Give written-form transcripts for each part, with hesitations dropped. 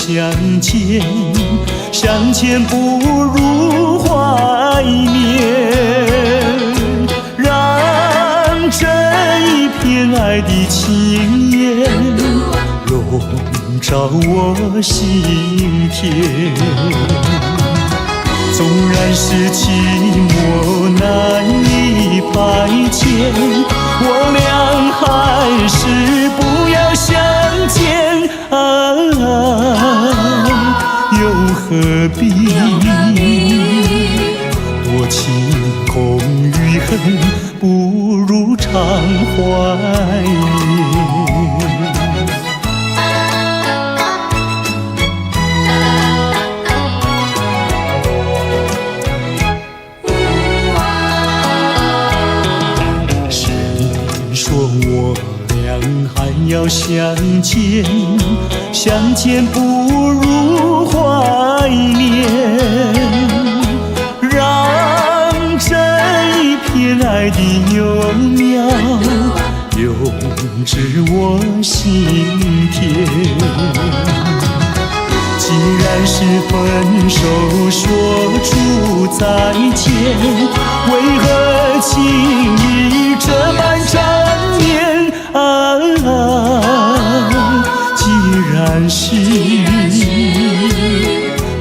相见，相见不如怀念。让这一片爱的情缘笼罩我心田。纵然是寂寞难以排遣，我俩还是不要相见啊，又何必多情空余恨，不如常怀念。我俩还要相见，相见不如怀念。让这一片爱的幼苗永植我心田。既然是分手说出再见，为何情意这般缠绵啊？既然是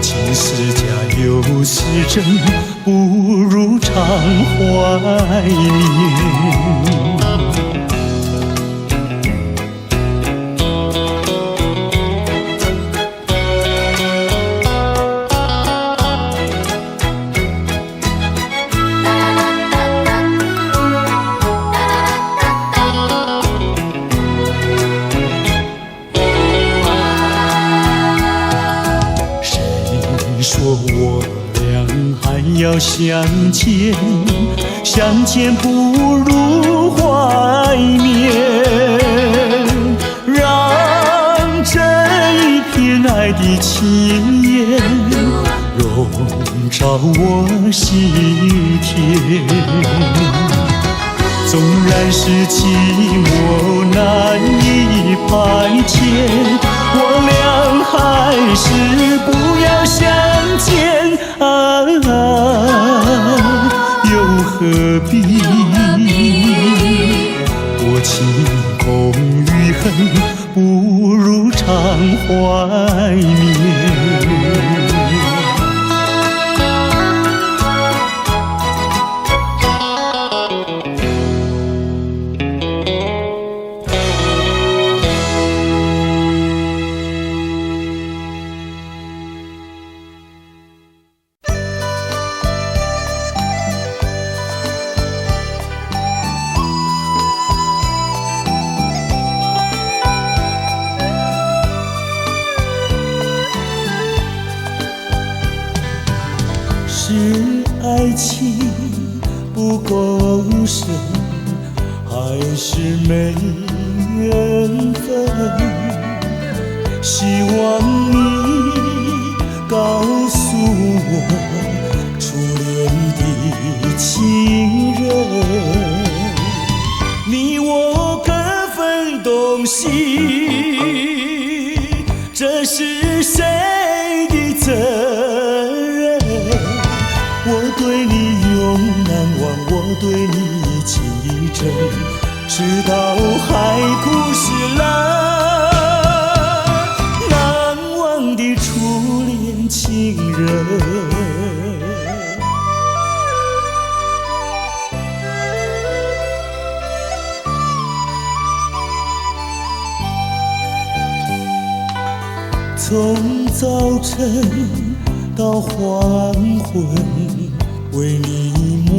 情是假又是真，不如常怀念。说我俩还要相见，相见不如怀念。让这一片爱的情缘笼罩我心田。纵然是寂寞难以排遣，我俩还是不要相见啊，又何必多情空余恨，不如常怀念。是爱情不够深，还是没缘分？希望你告诉我初恋的情人，你我各分东西，这是谁的责任？我对你永难忘，我对你情意真，直到海枯石烂。难忘的初恋情人，从早晨到黄昏，为你抹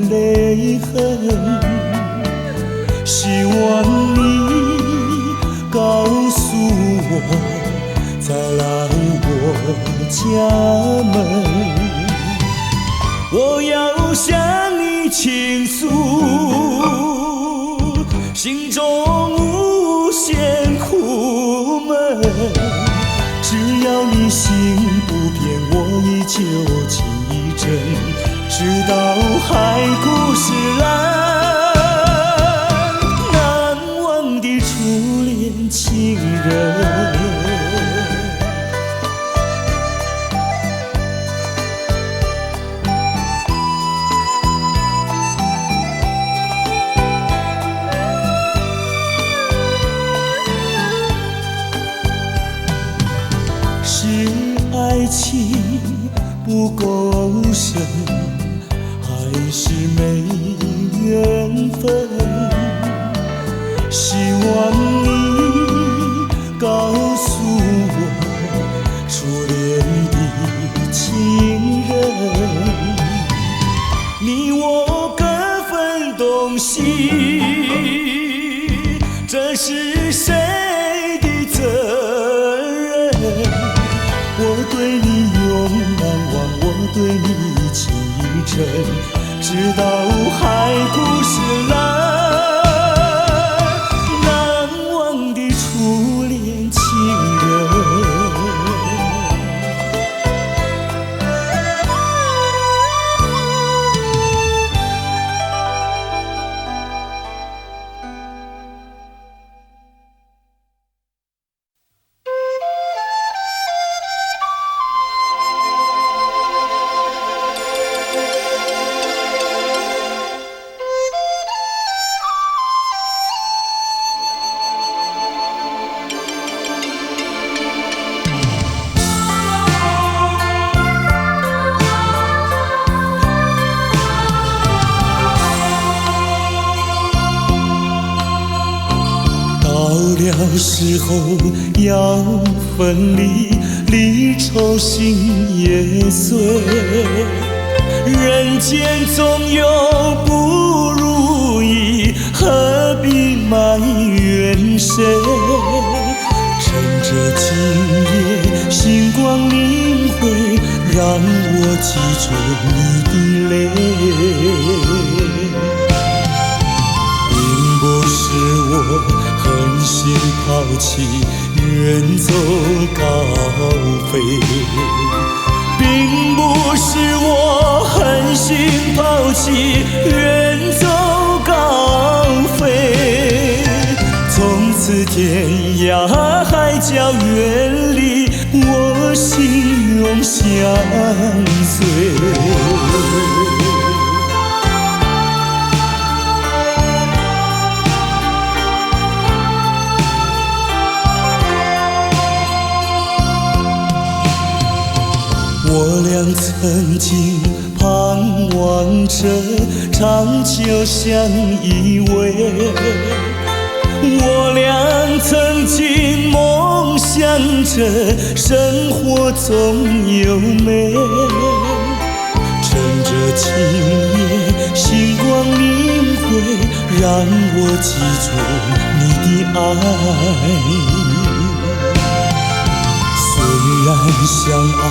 泪痕。希望你告诉我，再来我家门，我要向你倾诉心中无限苦闷。只要你心不变，我依旧情意真，直到海枯石烂。难忘的初恋情人。是没缘分。希望你告诉我，初恋的情人，你我各分东西，这是谁的责任？我对你永难忘，我对你情意真，直到海枯石烂。初恋情人，到时候要分离，离愁心也碎。人间总有不如意，何必埋怨谁？趁着今夜星光明辉，让我记住你的泪。并不是我狠心抛弃，远走高飞，并不是我狠心抛弃，远走高飞。从此天涯海角远离，我心永相随。我俩曾经盼望着长久相依偎，我俩曾经梦想着生活总有美。趁着今夜星光明辉，让我记住你的爱。虽然相爱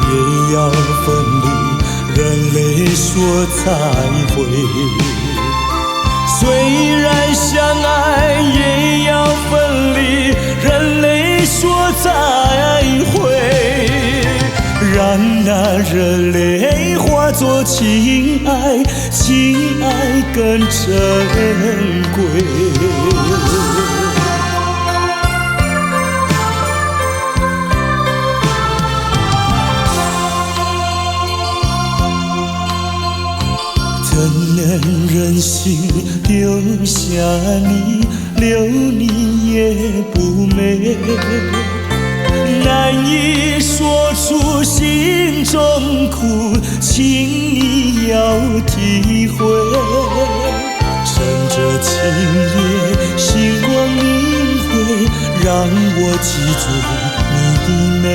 也要分离，人类说再会。虽然相爱也要分离，人类说再会。让那热泪化作情爱，情爱更珍贵。怎能忍心丢下你，留你也不美，难以说出心中苦，请你要体会。趁着今夜星光明辉，让我记住你的美。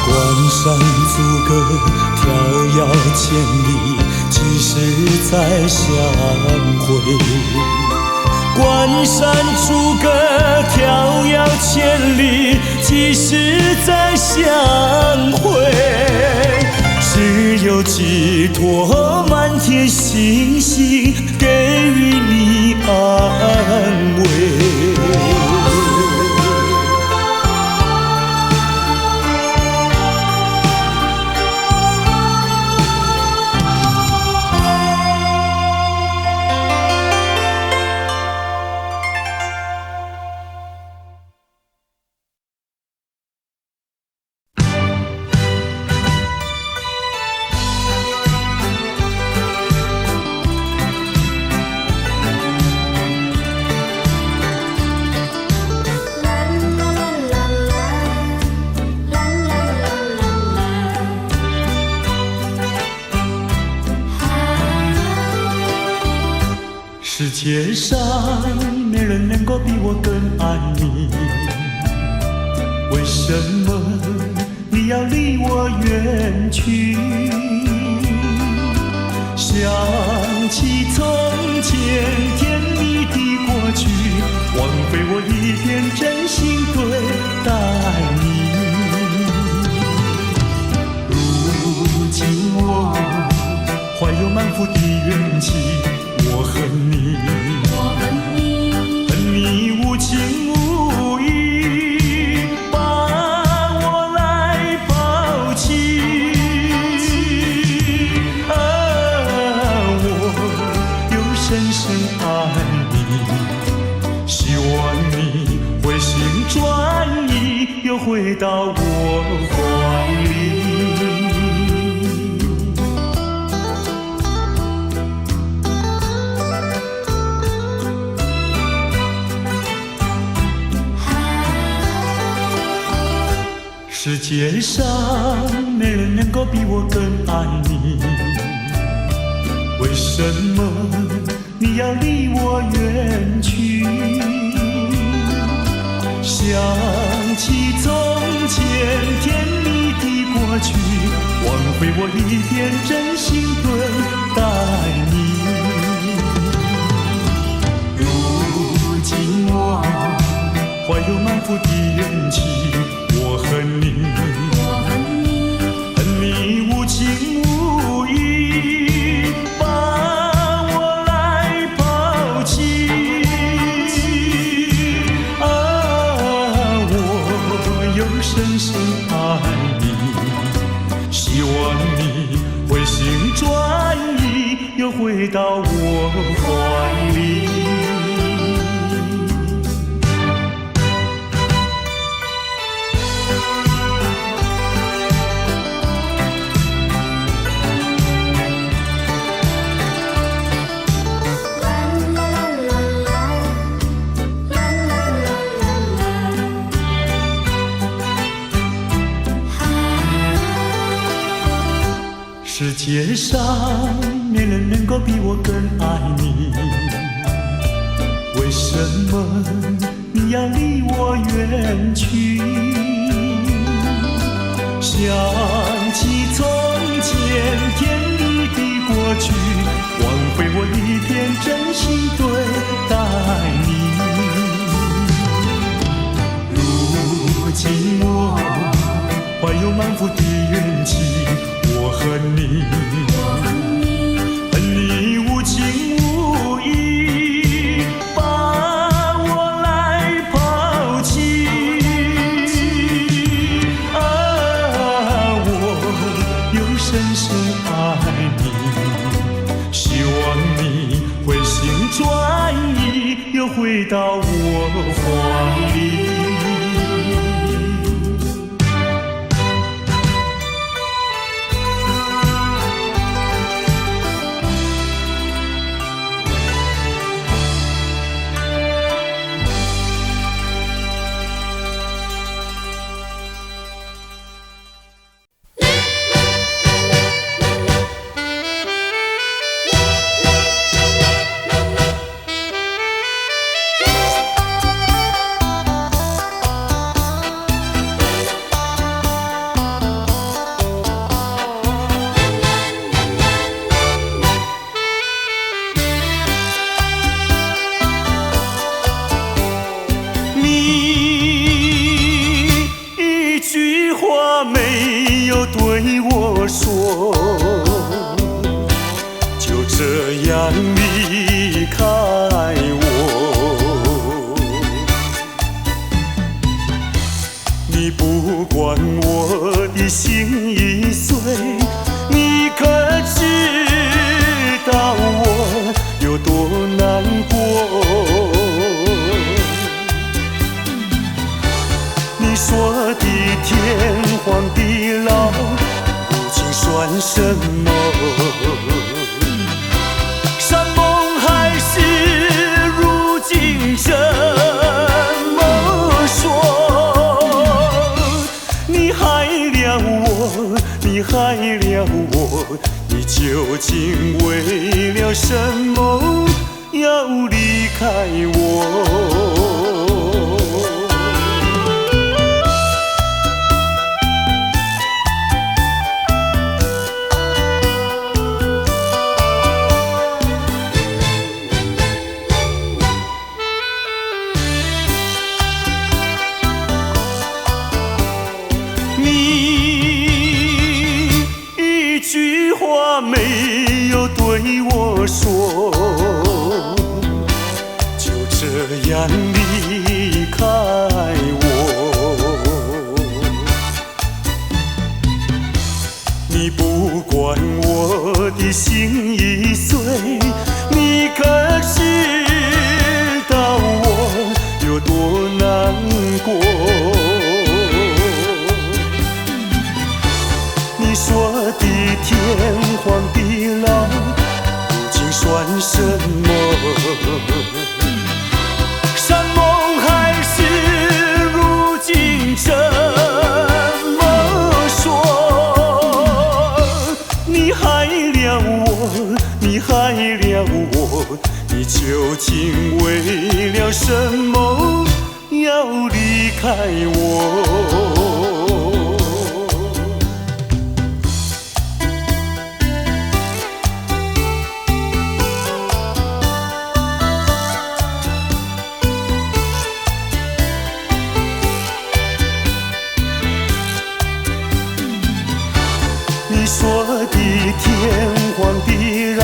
关山阻隔，迢遥千里，几时再相会？关山阻隔，迢遥千里，几时再相会？只有寄托满天星星，给予你安慰。界上没人能够比我更爱你，为什么你要离我远去？想起从前甜蜜的过去，枉费我一片真心对待你。如今我怀有满腹的怨气，我恨你，恨你无情无义，把我来抛弃。我又深深爱你，希望你回心转意，又回到我怀里。世界上没人能够比我更爱你，为什么你要离我远去？想起从前甜蜜的过去，枉费我一片真心对待你。如今我怀有满腹的怨气，我恨你，恨你无情无义，把我来抛弃。我又深深爱你，希望你回心转意，又回到我怀里。世界上没人能够比我更爱你，为什么你要离我远去？想起从前甜蜜的过去，枉费我一片真心对待你。如今我怀有满腹的怨气，我恨你，恨你无情无义，把我来抛弃。我又深深爱你，希望你回心转意，又回到我怀里。究竟为了什么要离开我。没有对我说，就这样离开我。你不管我的心已碎，你可知道我有多难过？你说的天荒地老，如今算什么？山盟海誓，如今怎么说？你害了我，你害了我，你究竟为了什么要离开我？你说的天荒地老，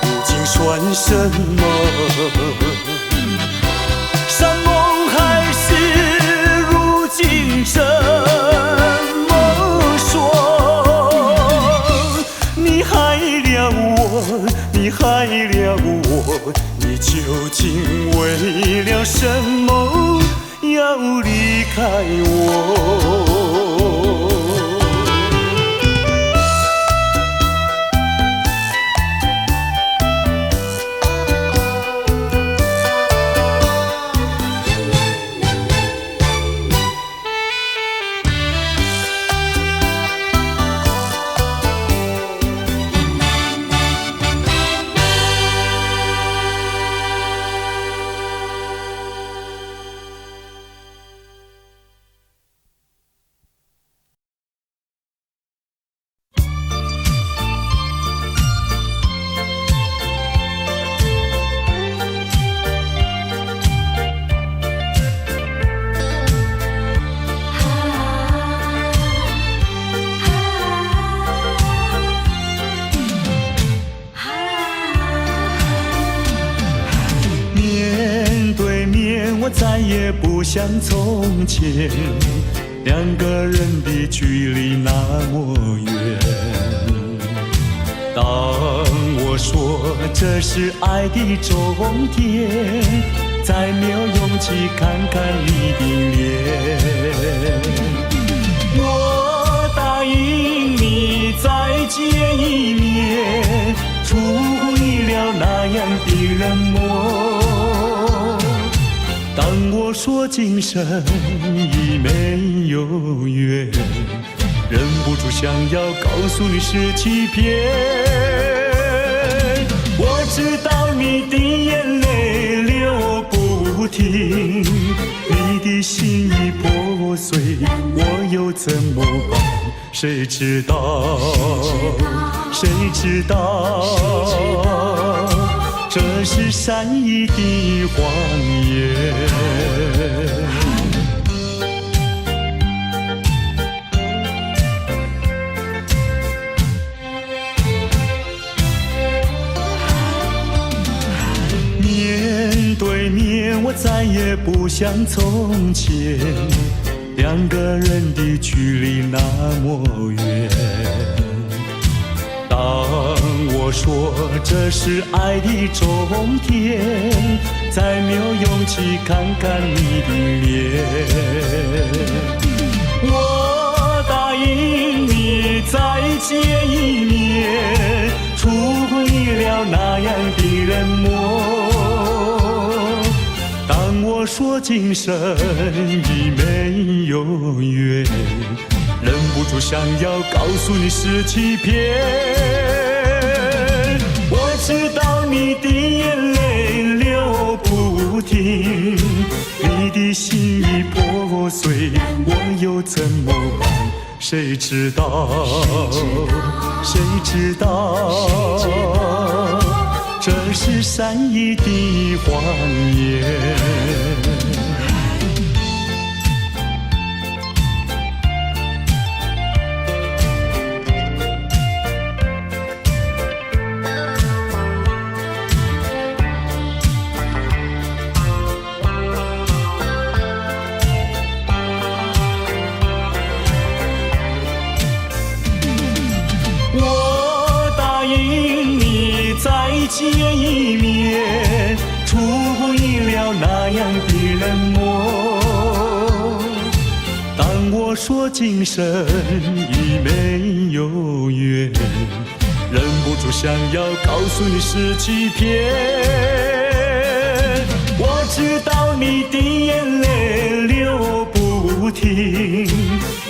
如今算什么？山盟海誓，如今怎么说？你害了我，你害了我，你究竟为了什么要离开我？我再也不像从前，两个人的距离那么远。当我说这是爱的终点，再没有勇气看看你的脸。我答应你再见一面，出乎意料那样的冷漠。当我说今生已没有缘，忍不住想要告诉你是欺骗。我知道你的眼泪流不停，你的心已破碎，我又怎么办？谁知道？谁知道？这是善意的谎言。面对面，我再也不像从前，两个人的距离那么远。当我说这是爱的终点，再没有勇气看看你的脸。我答应你再见一面，出乎意料那样的冷漠。当我说今生已没有缘，忍不住想要告诉你是欺骗。我知道你的眼泪不停。你的心已破碎，我又怎么办？谁知道？谁知道？这是善意的谎言。见一面，出乎意料那样的冷漠。当我说今生已没有缘，忍不住想要告诉你是欺骗。我知道你的眼泪流不停，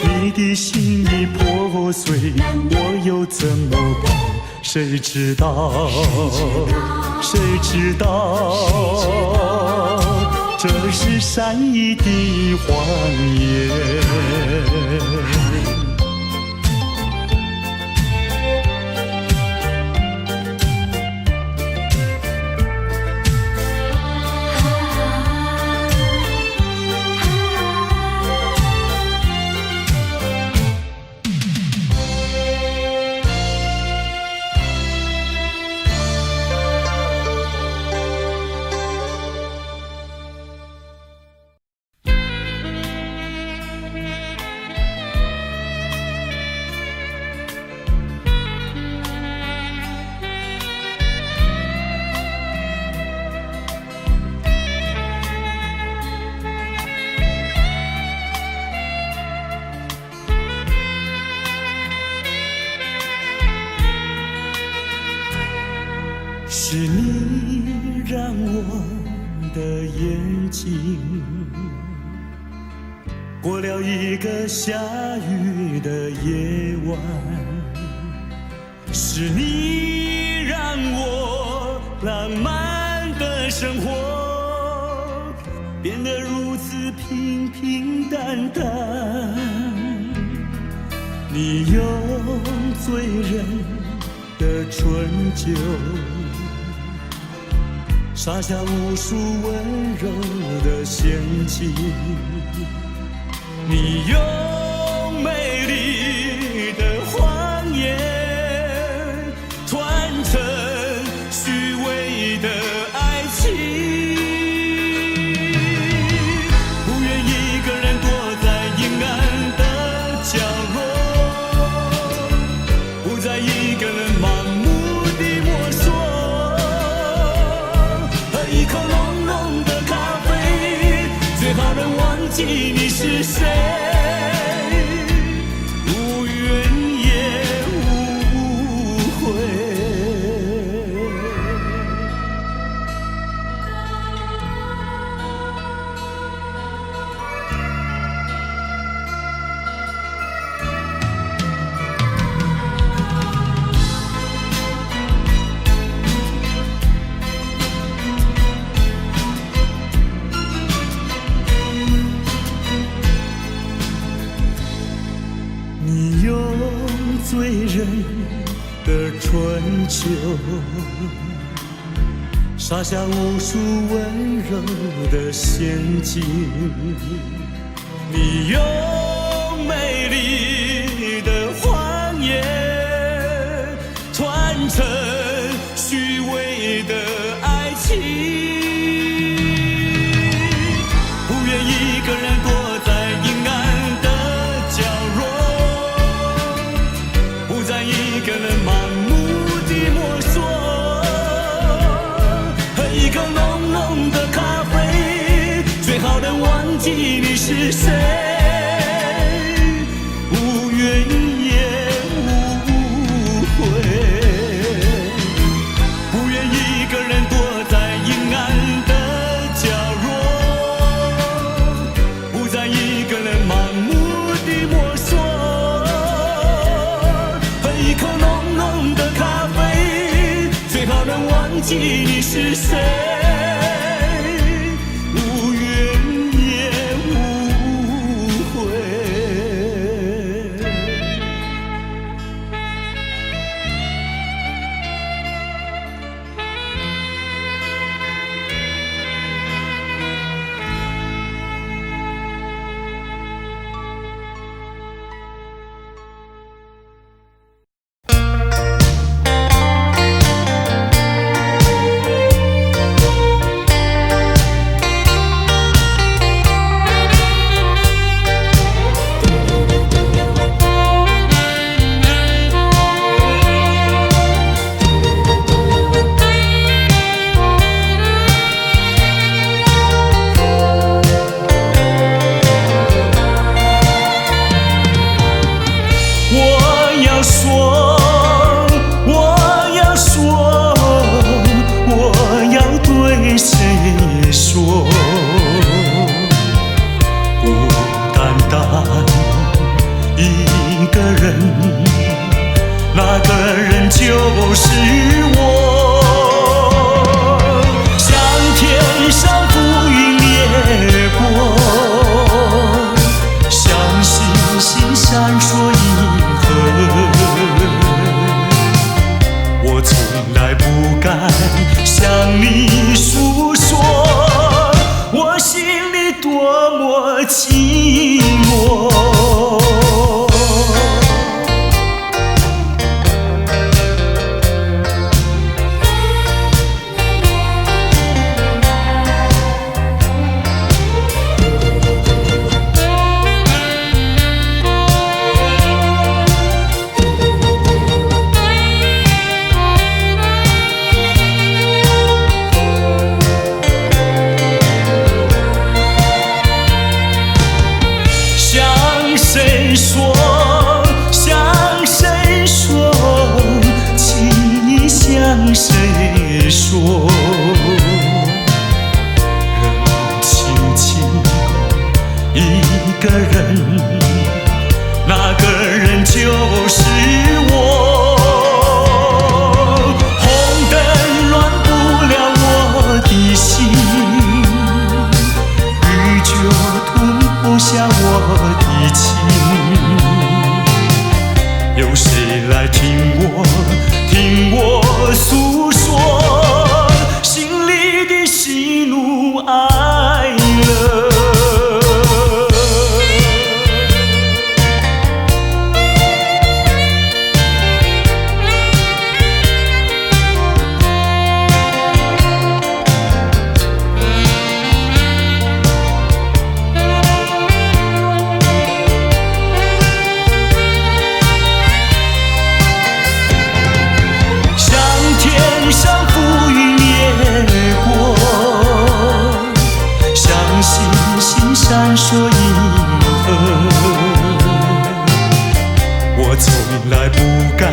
你的心已破碎，我又怎么办？谁知道？谁知道？这是善意的谎言。是你让我的眼睛过了一个下雨的夜晚，是你让我浪漫的生活变得如此平平淡淡。你用醉人的春酒撒下无数温柔的陷阱，你用美丽的谎言传成虚伪的爱情，不愿一个人躲在阴暗的角落，不再一个人盲目地摸索。一口浓浓的咖啡，最好能忘记你是谁，无怨也无悔。醉人的春秋撒下无数温柔的陷阱，你用美丽的谎言传成虚伪的爱情，不愿一个人躲在阴暗的角落，不再一个人盲目地摸索，喝一口浓浓的咖啡，最好能忘记你是谁，无怨也无悔，不愿一个人躲在阴暗的角落，不再一个人盲目地摸索，一口浓浓的咖啡，最好能忘记你是谁，就是我。像天上浮云掠过，像星星闪烁银河。我从来不敢向你诉说，我心里多么寂寞。谁说人轻轻一个人，那个人就是我。红灯乱不了我的心，雨就吞不下我的情。有谁来听我诉说心里的喜怒哀乐？闪烁银河，我从来不敢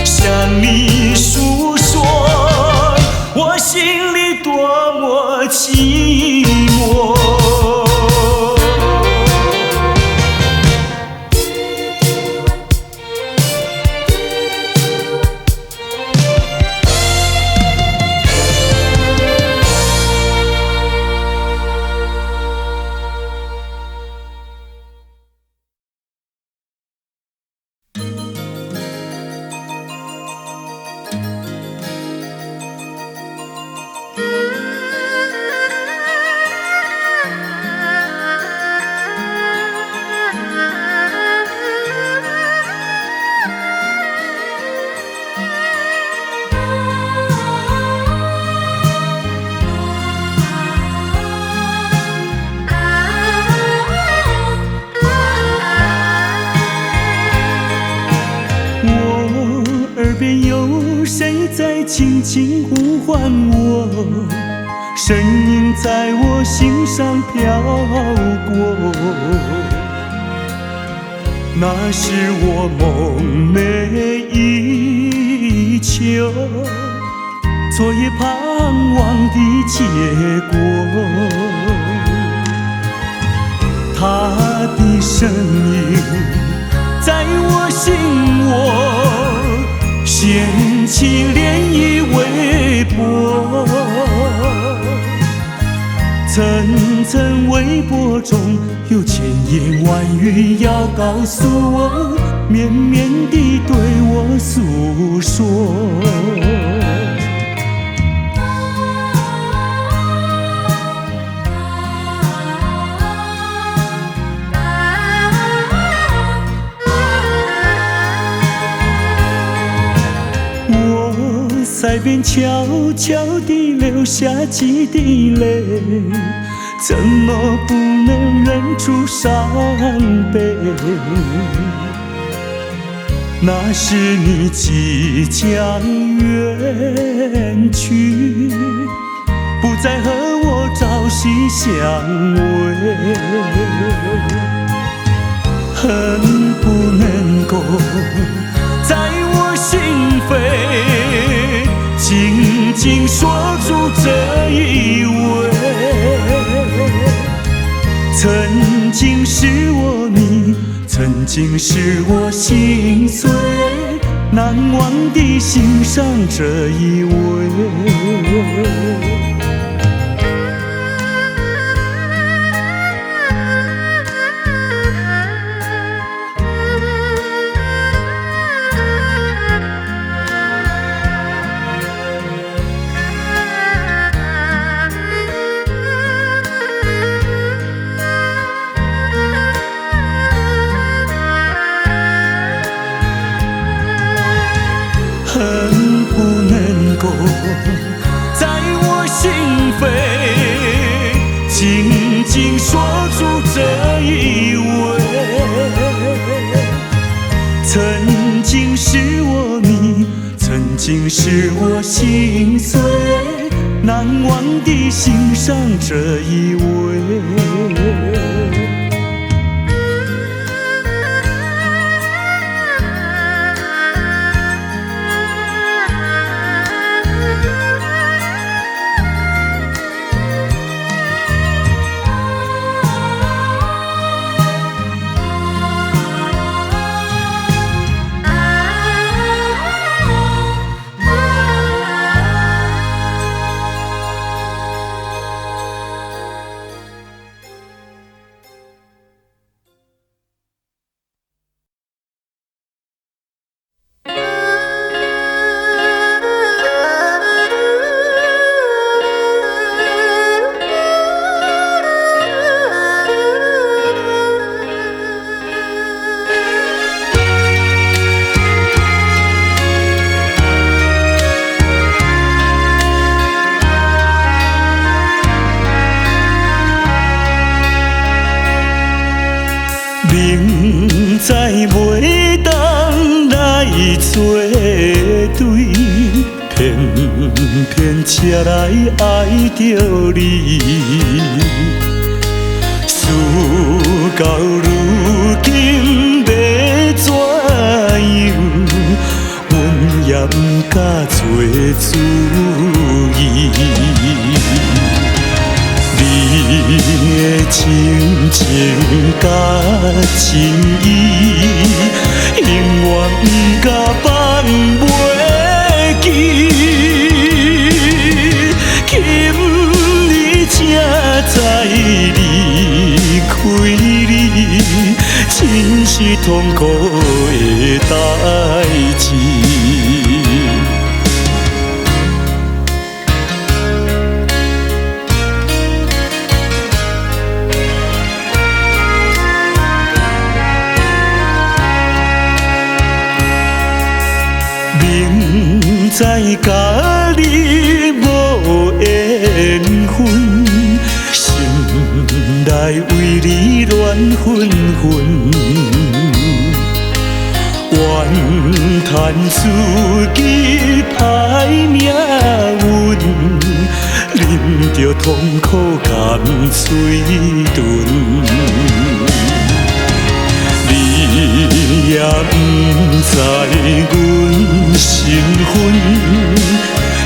向你诉说，我心里多么寂寞。轻轻呼唤我，声音在我心上飘过。那是我梦寐以求，昨夜盼望的结果。他的声音在我心窝，掀起涟漪微波，层层微波中有千言万语要告诉我，绵绵地对我诉说。在边悄悄地流下几滴泪，怎么不能忍住伤悲？那是你即将远去，不再和我朝夕相偎，恨不能够在我心扉紧紧锁住这一吻。曾经是我你，曾经是我心碎，难忘地欣赏这一位。恨不能够在我心扉紧紧锁住这一位，曾经是我迷，曾经是我心碎，难忘地欣赏这一位。明知袂当来作对，偏偏才来爱着你。事到如今要怎样，阮也不敢做主意。你的真情甲真意，永远不甲放袂记。今日才知离开你，真是痛苦的代志。明知甲你无缘分，心内为你乱纷纷，怨叹自己歹命运，啉着痛苦甘水顿。你也不知阮身份，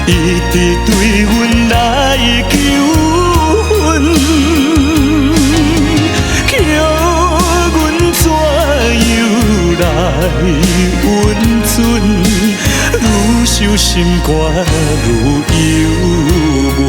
一直对阮来求婚，叫阮怎样来温存？愈想心肝愈忧闷。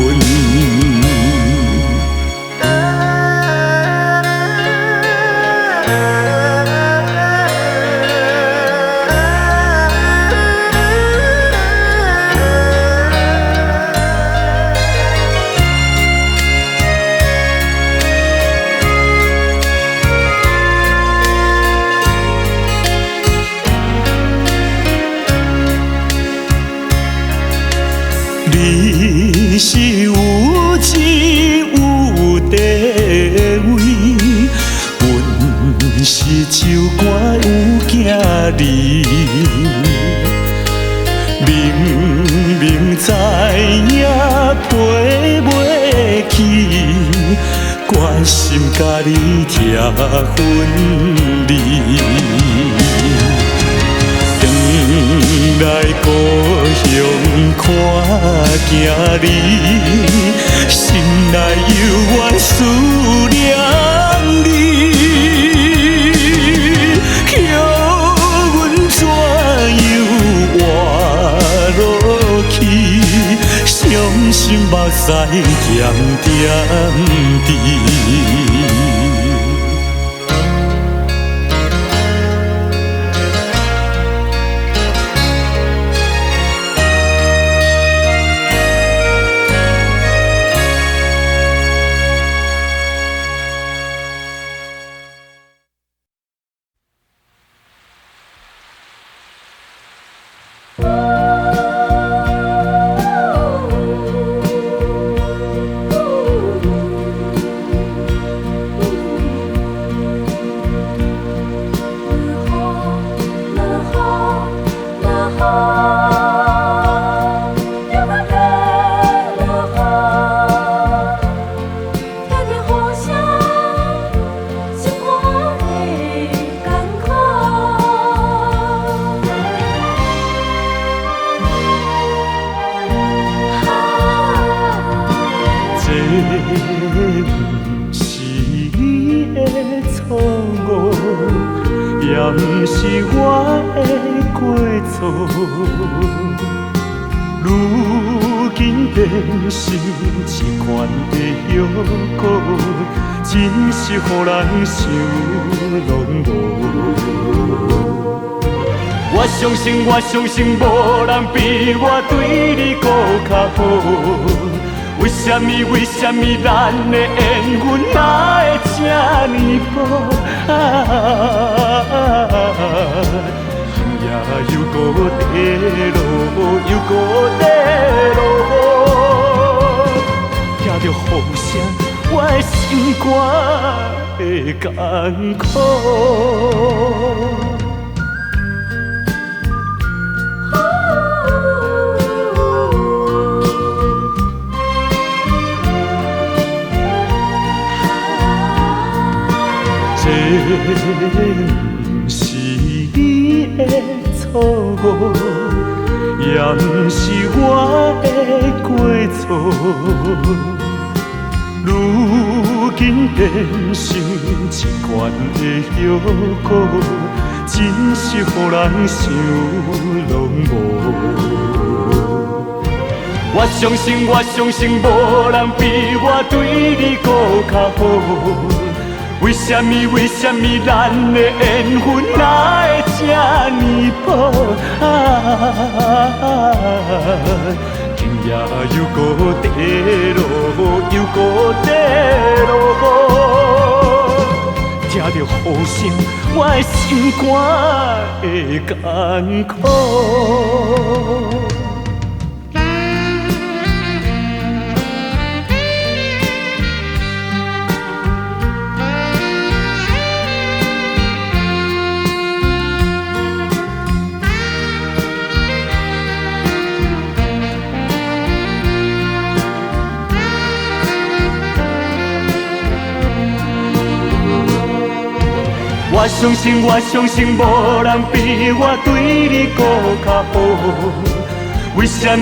你是有智有地位，阮是酒馆有囝儿，明明知影陪袂起，关心甲你拆分离。来故乡看囝儿，心内犹原思念你，叫阮怎样心目屎咸点滴。我相信无人比我对你搁较好。为什么咱的缘分哪会这呢薄？也又搁地落，又搁地落，听着雨声，我的心肝会艰苦。不是你的错误，也不是我的过错。如今变成一罐的药膏，真是予人想拢无。我相信无人比我对你搁较好。为什么咱的缘分哪会这呢薄？今夜又搁地落，又搁地落，听着雨声，我的心肝会艰苦。我相信无人比我对你搁较好。为什么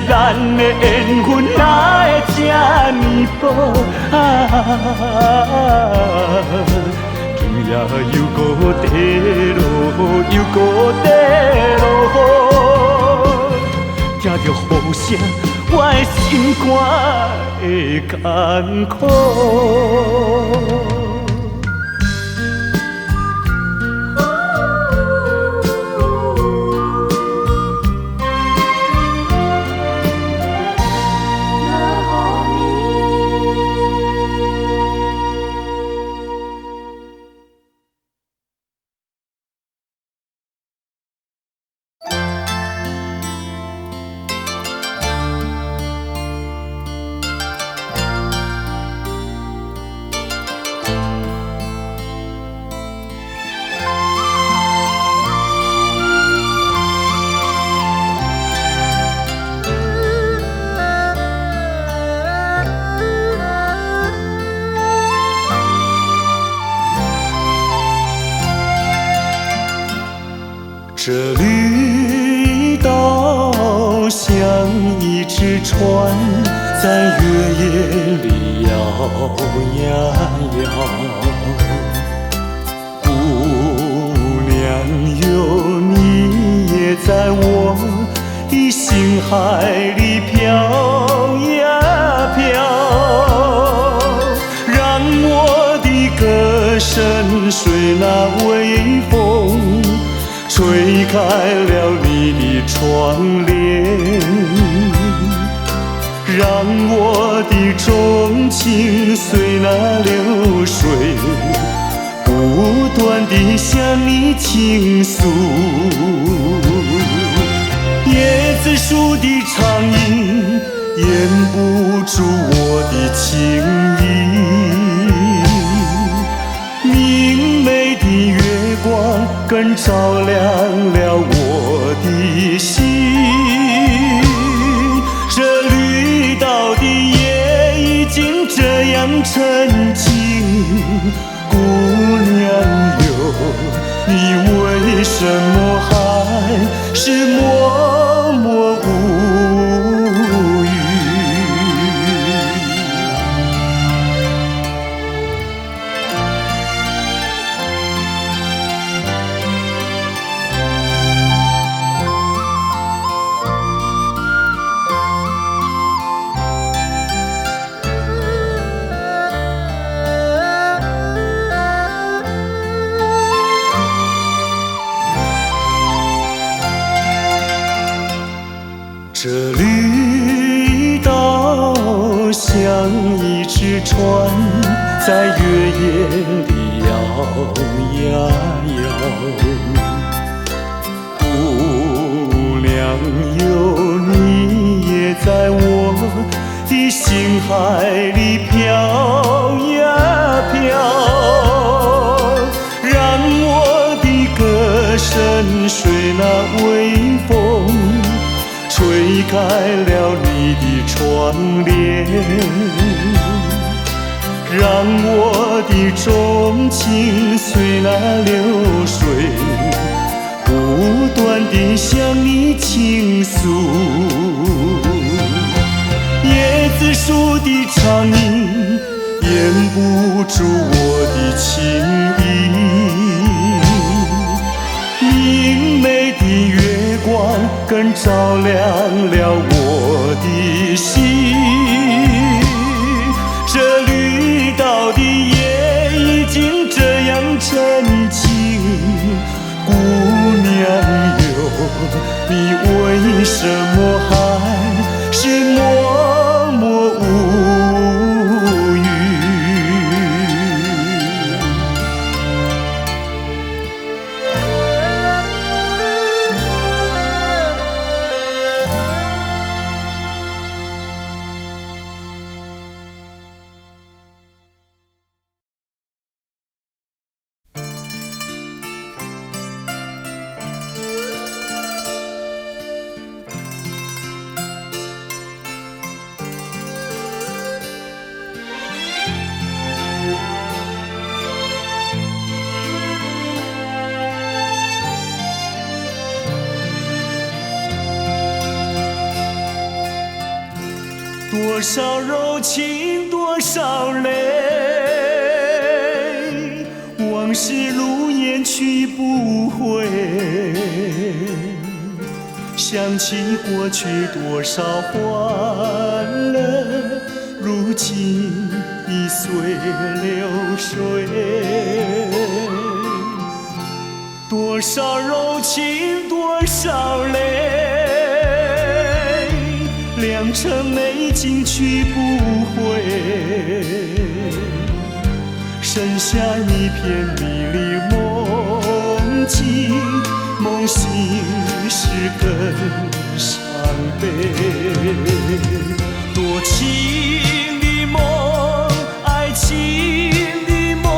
咱的缘分哪会这呢薄？今夜又搁地落，又搁地落，听着雨声，我的心肝会艰苦。这绿岛像一只船，在月夜里摇呀摇。姑娘哟，你也在我的心海里飘水那微风，吹开了你的窗帘，让我的钟情随那流水，不断地向你倾诉。椰子树的长影掩不住我的情意，明媚的月光更照亮了我的心。这绿岛的夜已经这样沉静，姑娘哟，你为什么还是默默无语？这绿岛像一只船，在月夜里摇呀摇。姑娘哟，你也在我的心海里飘呀飘，让我的歌声随那微风，吹开了你的窗帘，让我的钟情随那流水，不断地向你倾诉。椰子树的长影掩不住我的情意，明媚的月光更照亮了我的心。这绿岛的夜已经这样沉静，姑娘哟，你为什么还是默默无语？多少柔情多少泪，往事如烟去不回。想起过去多少欢乐，如今已随流水。多少柔情多少泪，良辰美景去不回，剩下一片迷离梦境，梦醒时更伤悲。多情的梦，爱情的梦，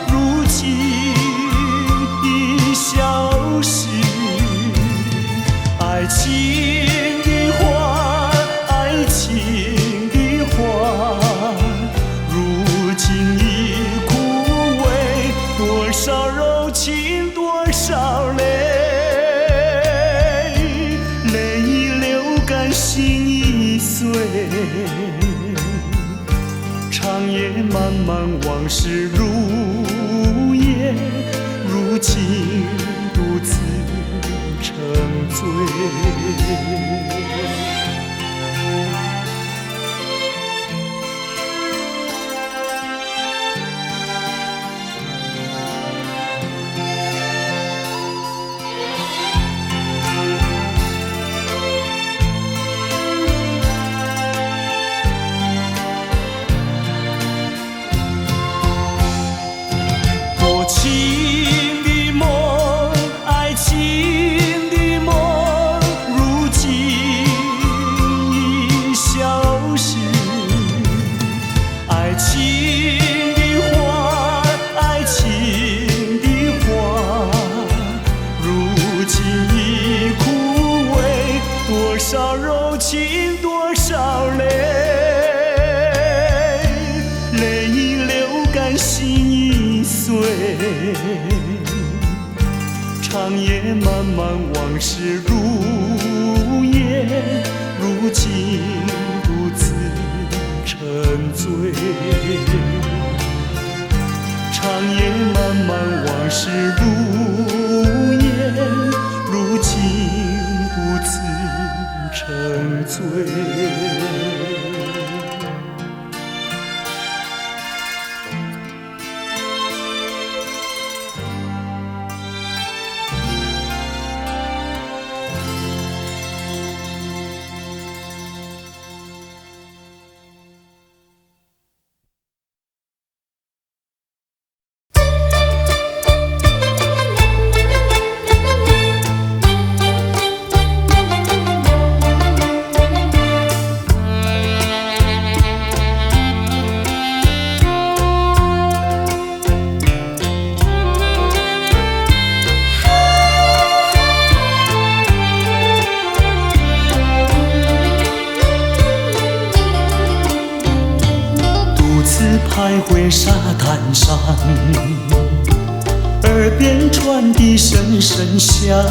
如今已消失。爱情的花，爱情的花，如今已枯萎。多少柔情多少泪，泪已流干心已碎。长夜漫漫往事如烟，如今独自沉醉。长夜漫漫往事如烟，如今独自沉醉。长夜漫漫往事如烟，如今独自沉醉。徘徊沙滩上，耳边传递声声响。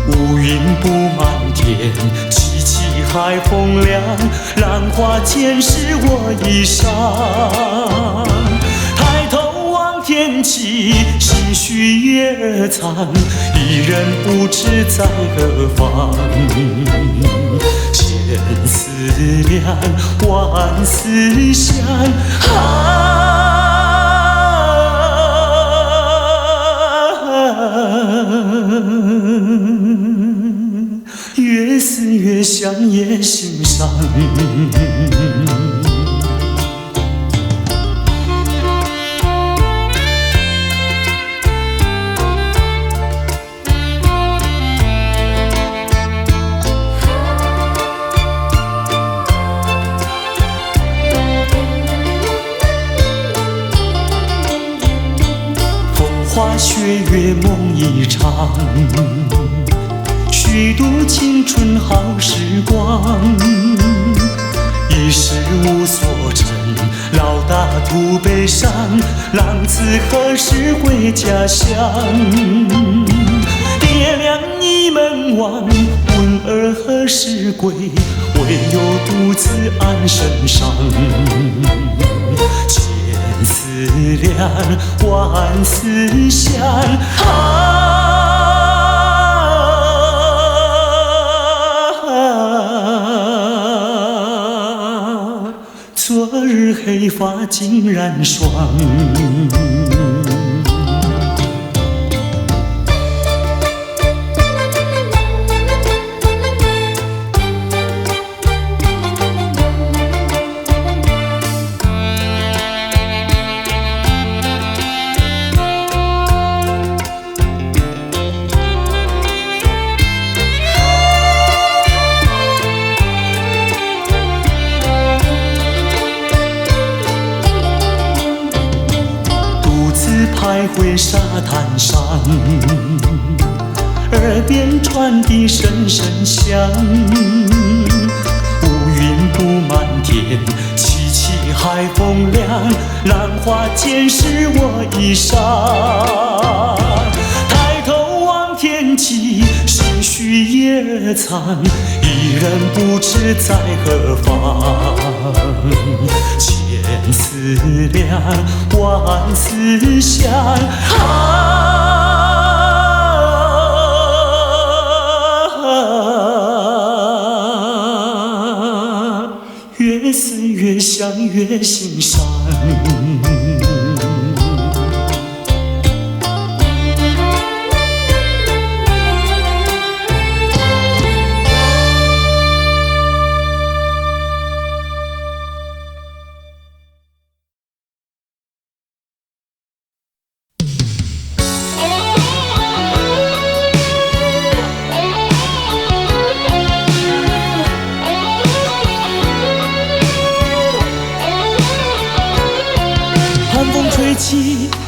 乌云布满天，凄凄海风凉，浪花溅湿我衣裳。抬头望天际，心绪夜藏，一人不知在何方。千思量，万思想，越思越想越心伤。雪月梦一场，虚度青春好时光。一时无所成，老大徒悲伤。浪子何时回家乡？爹娘倚门望，问儿何时归？唯有独自安身上。千思量，万思想，昨日黑发竟然霜。徘徊沙滩上，耳边传递声声响。乌云布满天，凄凄海风凉，浪花溅湿我衣裳。抬头望天际，心绪夜藏，一人不知在何方。千思量，万思想，越思越想越心伤。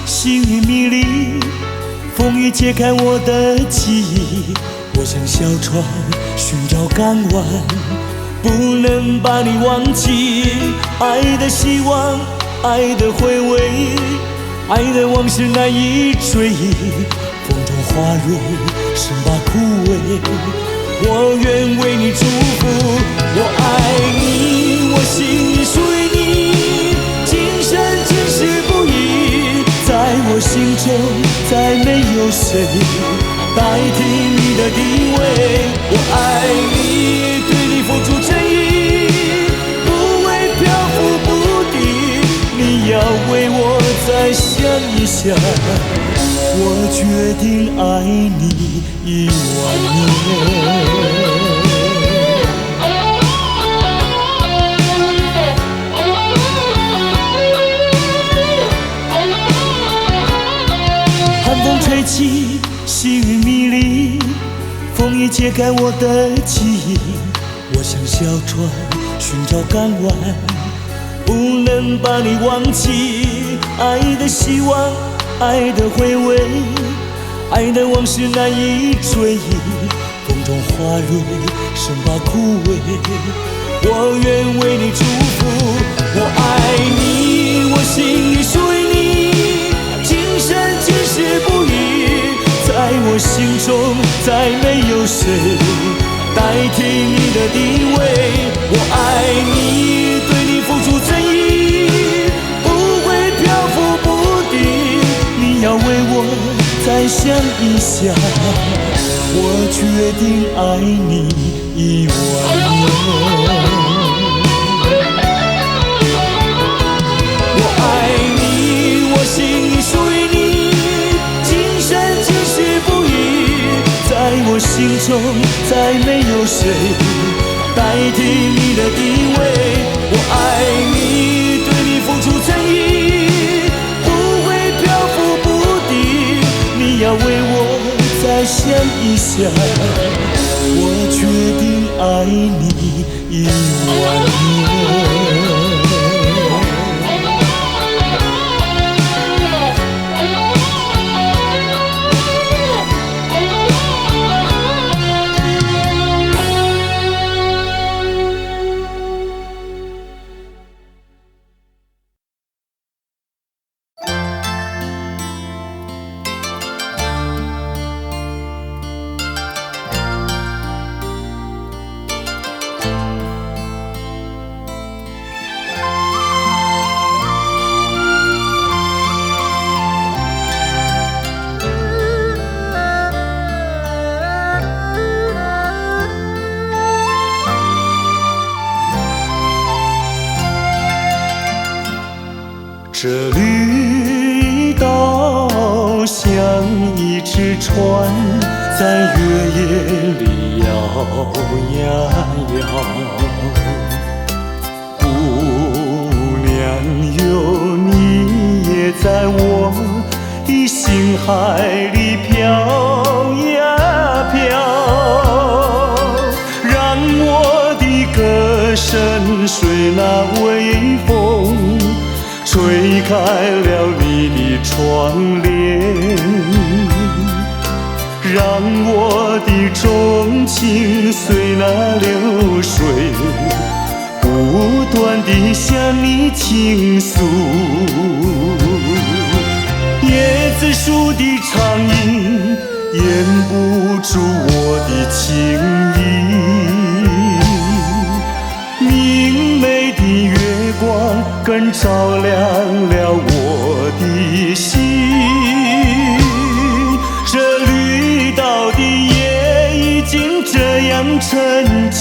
细雨迷离，风雨揭开我的记忆。我像小船寻找港湾，不能把你忘记。爱的希望，爱的回味，爱的往事难以追忆，风中花蕊生怕枯萎。我愿为你祝福，我爱你，我心里属于你，今生今世不移。在我心中，再没有谁代替你的地位。我爱你，对你付出真意，不会漂浮不定。你要为我再想一想，我决定爱你10000年。寒风吹起，细雨迷离，风已揭开我的记忆。我像小船寻找港湾，不能把你忘记。爱的希望，爱的回味，爱的往事难以追忆。风中花蕊生怕枯萎，我愿为你祝福。我爱你，我心里属于你，今生今世不移。在我心中，再没有谁代替你的地位。我爱你，对你付出真意，不会漂浮不定。你要为我再想一想，我决定爱你10000年。我爱你，我心里属于你，今生今世不移。在我心中，再没有谁代替你的地位。我爱你，对你付出真意，不会漂浮不定。你要为我再想一想，我决定爱你10000年。这绿岛像一只船，在月夜里摇呀摇。姑娘哟，你也在我的心海里飘呀飘，让我的歌声随那微风吹开了你的窗帘，让我的钟情随那流水不断地向你倾诉。椰子树的长影掩不住我的情意，明媚的月光更照亮了我的心。这绿岛的夜已经这样沉静，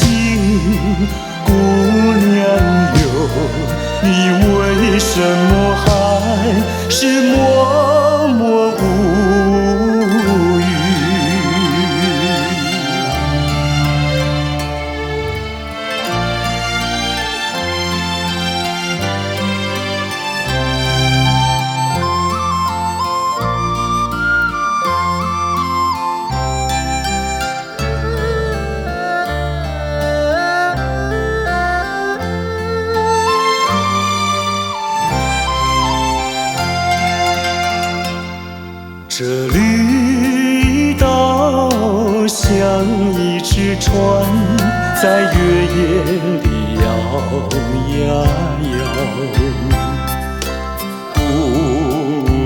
姑娘哟，你为什么还是默默无语？这绿岛像一只船，在月夜里摇呀摇。姑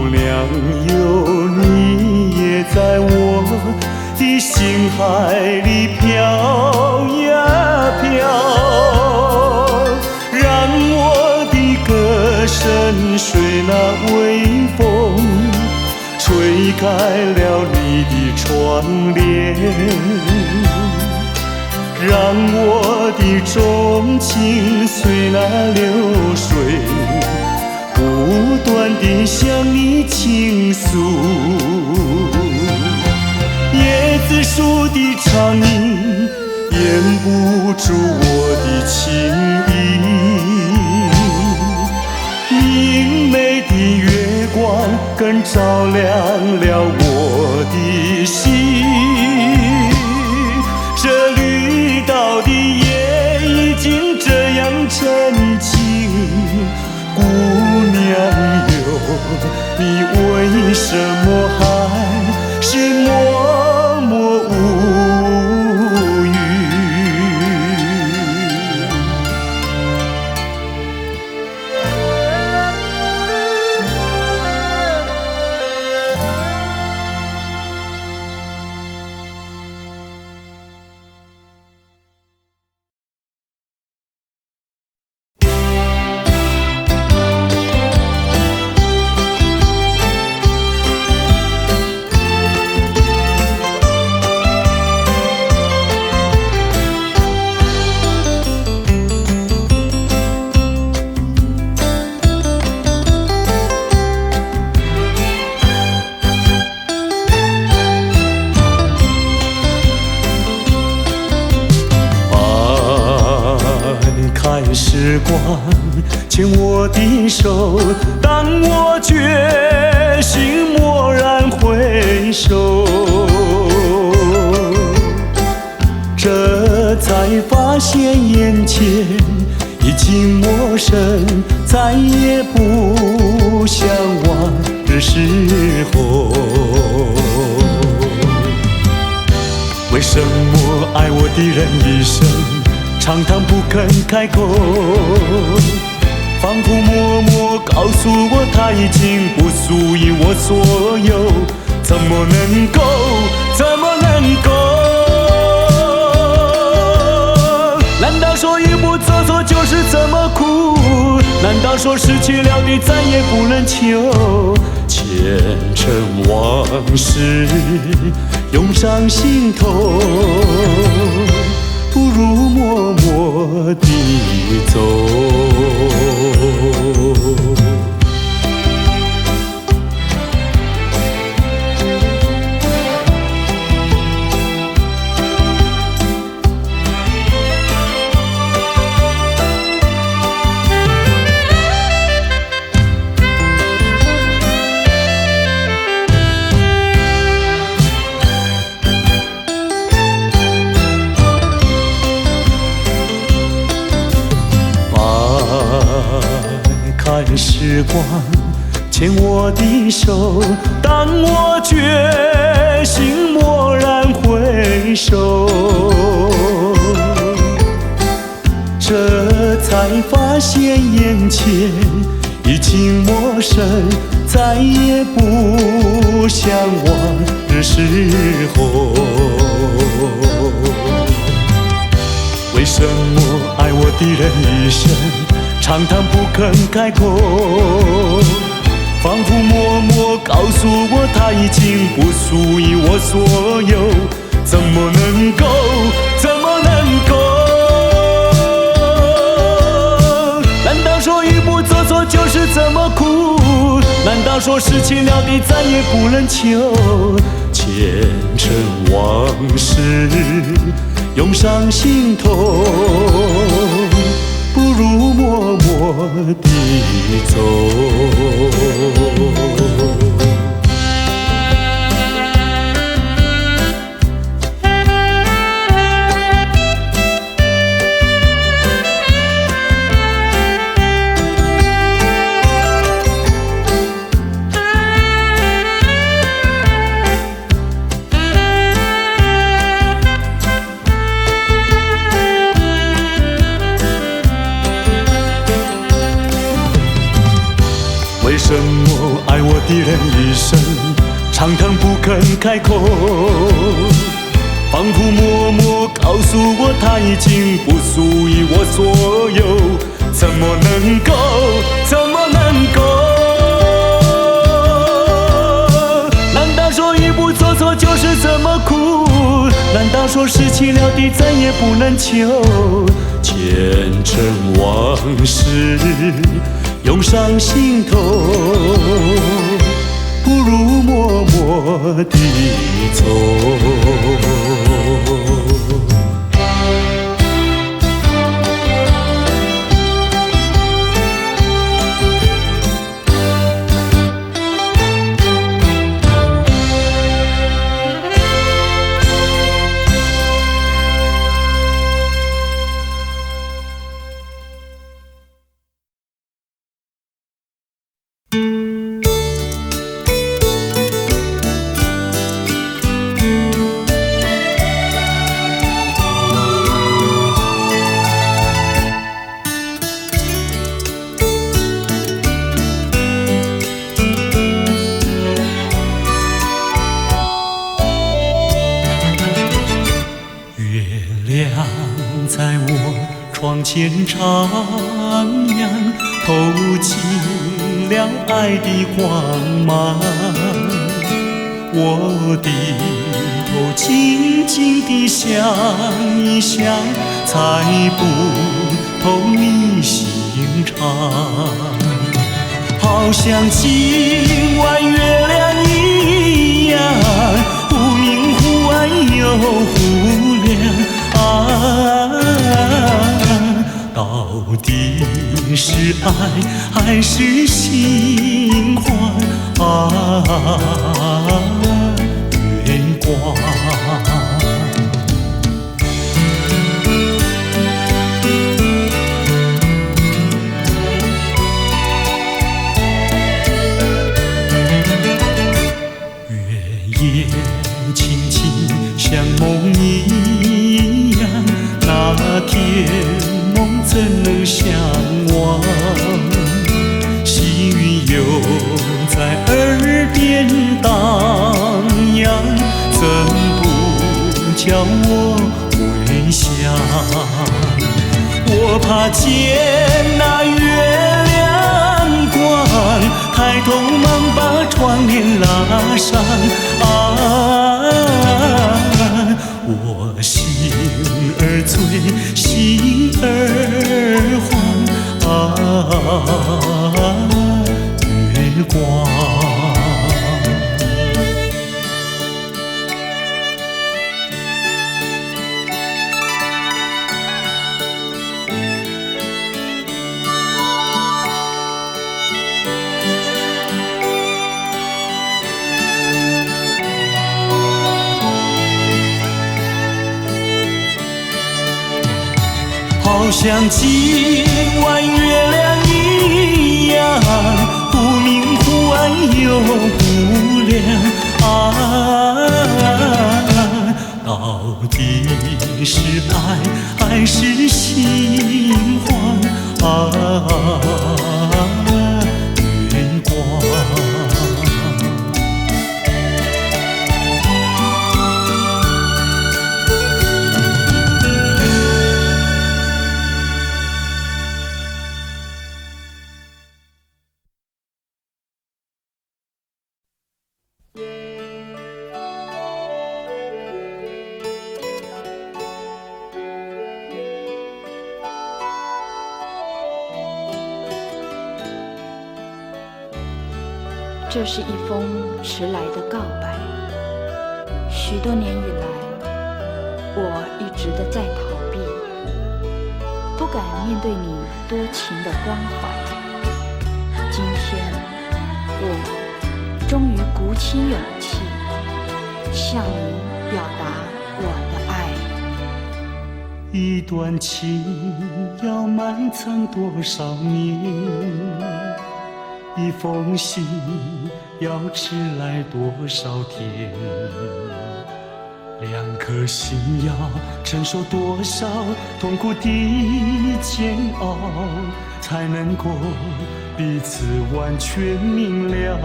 娘娘哟，你也在我的心海里飘呀飘，让我的歌声随那微风吹开了你的窗帘，让我的钟情随那流水不断地向你倾诉。椰子树的长影掩不住我的情意，明媚的月光更照亮了我的心。这绿岛的夜已经这样沉静，姑娘哟，你为什么还是默默无语？时光牵我的手，当我决心蓦然回首，这才发现眼前已经陌生，再也不像往日时候。为什么爱我的人一生常常不肯开口，仿佛默默告诉我他已经不属于我所有，怎么能够，怎么能够？难道说一不做错就是这么苦？难道说失去了你再也不能求？前尘往事涌上心头，不如默默地走。看时光牵我的手，当我决心蓦然回首，这才发现眼前已经陌生，再也不像往日时候。为什么爱我的人一生常常不肯开口，仿佛默默告诉我他已经不属于我所有，怎么能够，怎么能够？难道说一不做错就是这么苦？难道说失去了你再也不能求？前尘往事涌上心头，不如默默地走。为什么爱我的的人一生长叹不肯开口，仿佛默默告诉我，他已经不属于我所有，怎么能够，怎么能够？难道说一不做错就是这么苦？难道说失去了的再也不能求？前尘往事涌上心头，不如默默地走。在我窗前徜徉，透进了爱的光芒。我低头静静地想一想，猜不透你心肠。好像今晚月亮一样，忽明忽暗又忽亮。到底是爱还是心慌？月光。月夜轻轻像梦一样，那天梦怎能相忘？细雨又在耳边荡漾，怎不叫我回想？我怕见那月亮光，抬头忙把窗帘拉上。我心儿醉，心儿慌，月光。好像今晚月亮一样，忽明忽暗又忽亮。到底是爱还是心慌？月光。这是一封迟来的告白。许多年以来，我一直的在逃避，不敢面对你多情的关怀。今天，我终于鼓起勇气，向你表达我的爱。一段情要埋藏多少年？一封信要迟来多少天？两颗心要承受多少痛苦的煎熬，才能够彼此完全明了，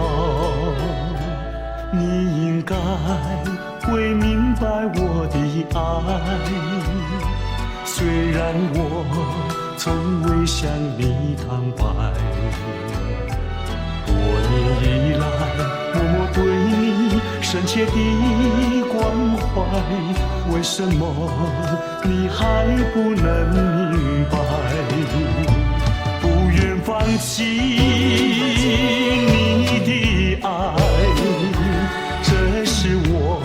你应该会明白我的爱。虽然我从未向你坦白，多年以来默默对你深切的关怀，为什么你还不能明白？不愿放弃你的爱，这是我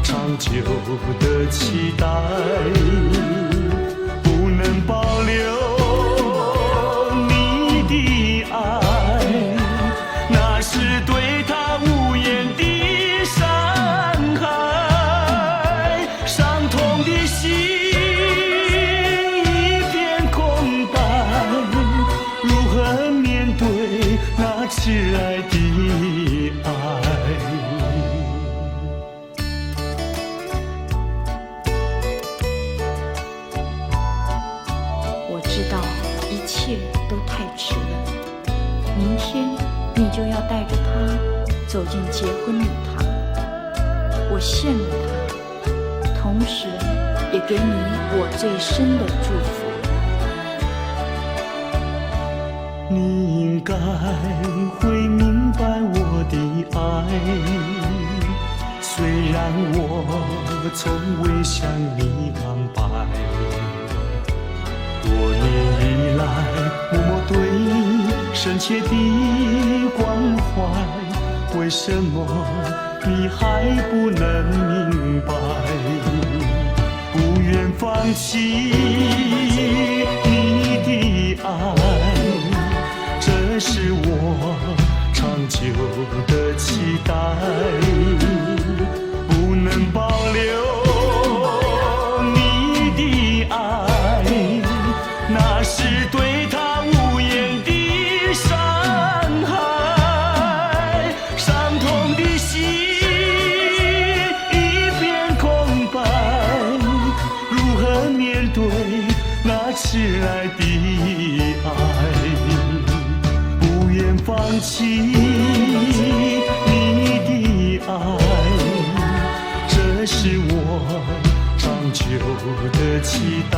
长久的期待。不能保留你的爱，那是对他无言的伤害。伤痛的心一片空白，如何面对那挚爱的爱？我知道一切都太迟了，明天你就要带着他走进结婚礼堂，我羡慕他，同时也给你我最深的祝福。你应该会明白我的爱，虽然我从未向你坦白，多年以来默默对你深切的关怀，为什么你还不能明白？不愿放弃你的爱，这是我长久的期待。不能保留你的爱，那是对他无言的伤害。伤痛的心一片空白，如何面对那挚爱的爱？不愿放弃你的爱，这是我长久的期待。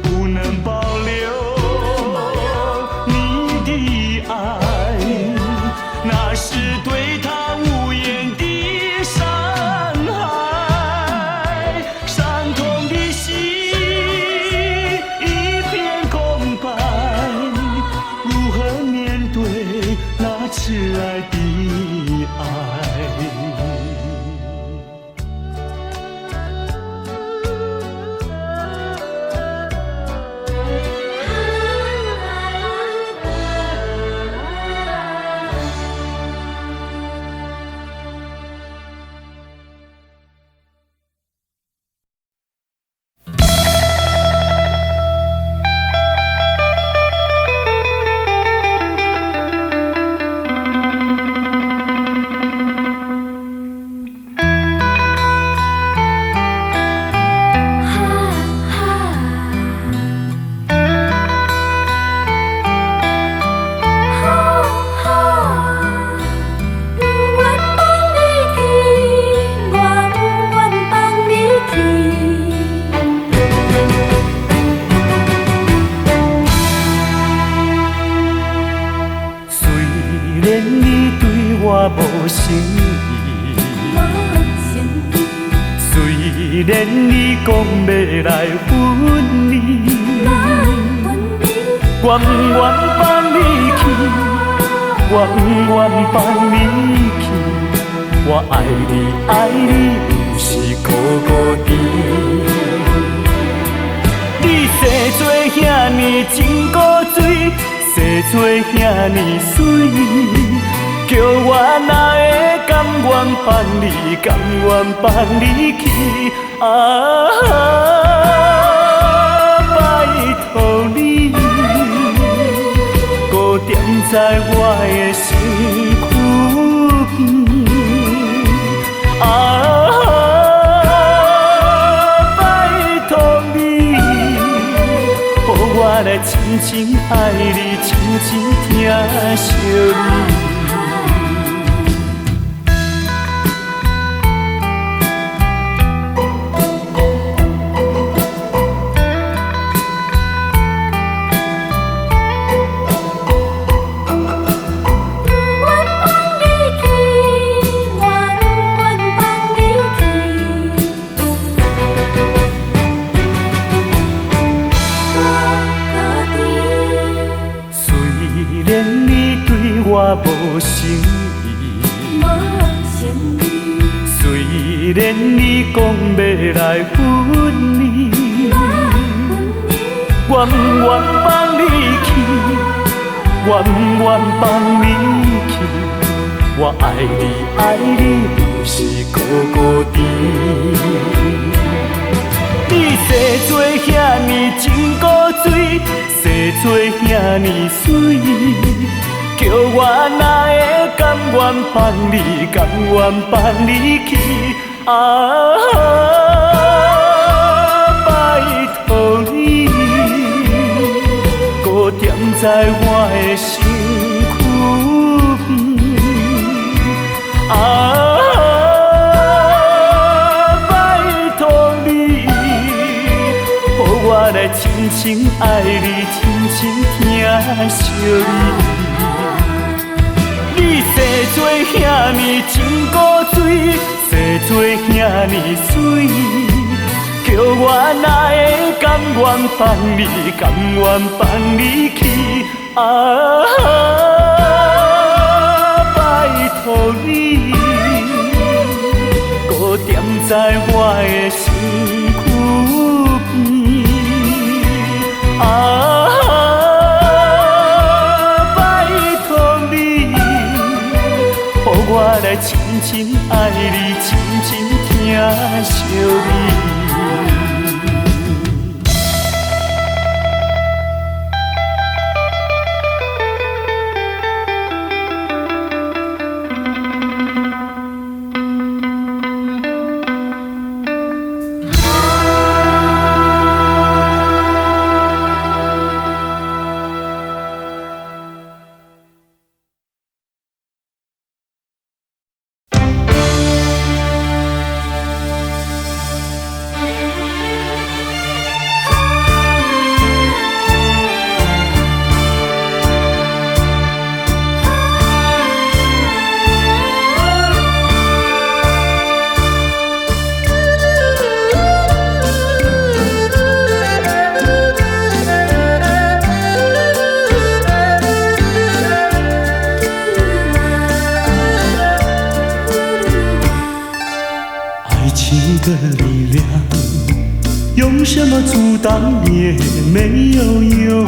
不能保留你的爱，那是对他无言的伤害。伤痛的心一片空白，如何面对那挚爱的爱？无诚意，虽然你讲要来分离，我不愿放你去，我不愿放你去，我爱你爱你不是孤孤单。你生做遐尼真古锥，生做遐尼水。叫我哪会甘愿放你，甘愿放你去？拜托你，搁踮在我的身躯边。拜托你，予我来来深深爱你，深深疼惜你。我无诚意，虽然你讲要来分你，我不愿放你去，我不愿放你去。我爱你，爱你，就是孤孤单。你生做遐尼真古锥，生做遐尼水。叫我哪会甘愿放你，甘愿放你去？拜托你，搁踮在我的身躯边。拜托你，予我来深深爱你，深深疼惜你。你生做遐尼真古锥，生做遐尼水，叫我哪会甘愿放你，甘愿放你去？拜托你，搁踮在我的身躯边。我来深深爱你，深深疼惜你。的力量，用什么阻挡也没有用。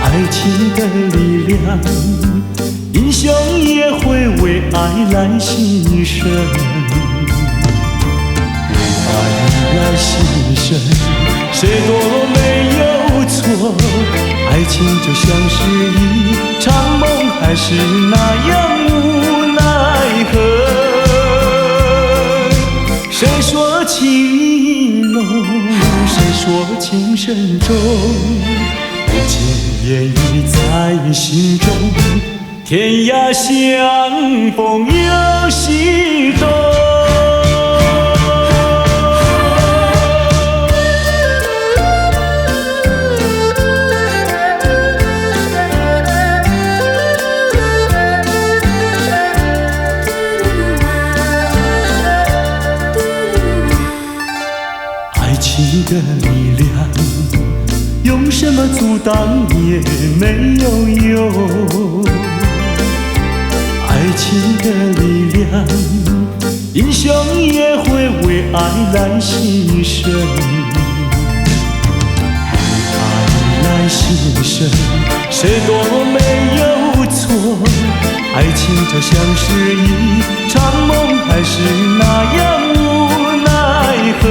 爱情的力量，英雄也会为爱来牺牲。为爱来牺牲，谁都没有错。爱情就像是一场梦，还是那样无奈何。谁说情意浓，谁说情深重，不尽言语在心中，天涯相逢有心动。的力量，用什么阻挡也没有用。爱情的力量，英雄也会为爱来牺牲。为爱来牺牲，谁都没有错。爱情就像是一场梦，还是那样无奈何。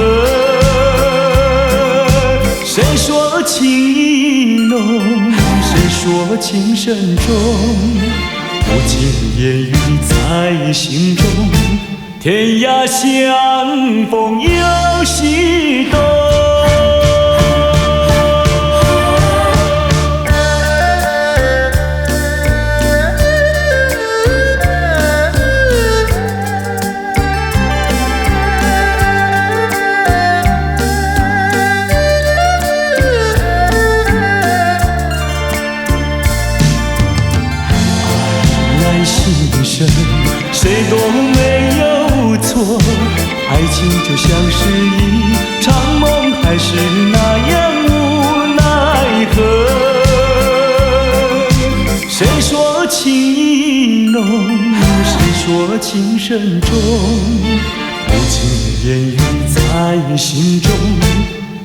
谁说情意浓，谁说情深重，不尽言语在心中，天涯相逢有心动。爱情就像是一场梦，还是那样无奈何。谁说情意浓，谁说情深重？无情的言语在心中，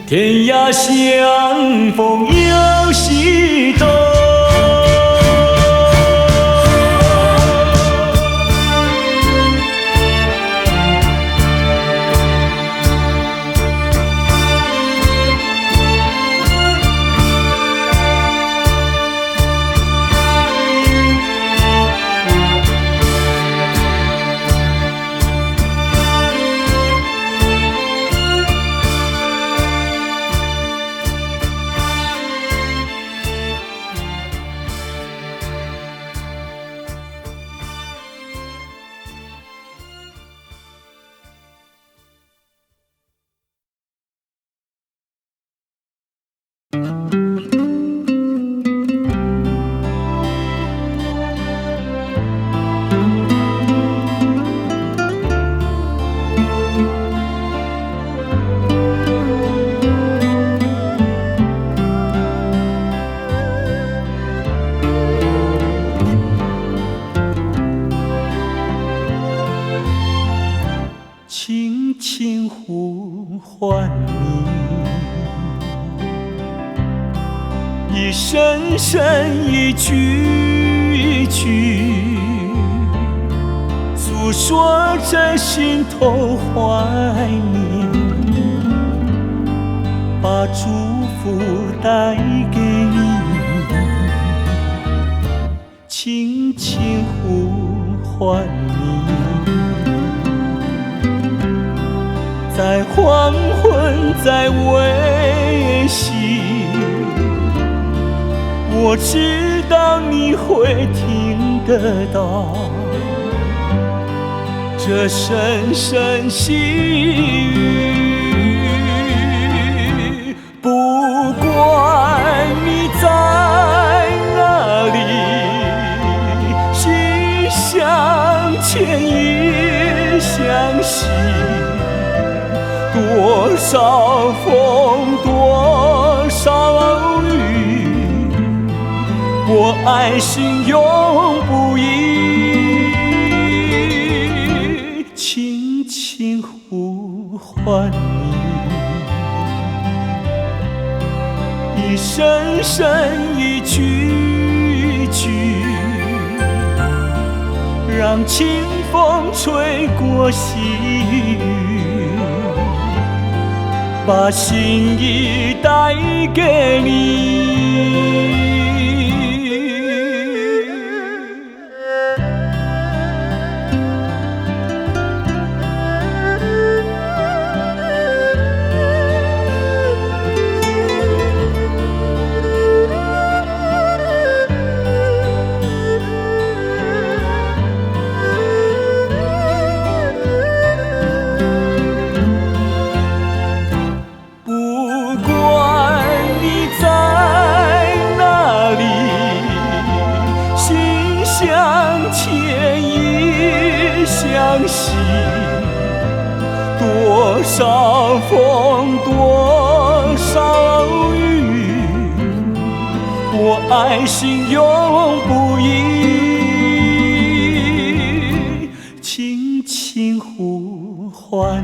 天涯相逢有西东。轻轻呼唤你，一声声一句一句，诉说着心头怀念，把祝福带给你，轻轻呼唤你，在黄昏，在微醺，我知道你会听得到这声声细语。不管你在哪里，心相牵，意相惜。多少风，多少雨，我爱心永不移。轻轻呼唤你，一声声一句一句，让清风吹过细雨，把心意带给你。多少风，多少雨，我爱心永不移。轻轻呼唤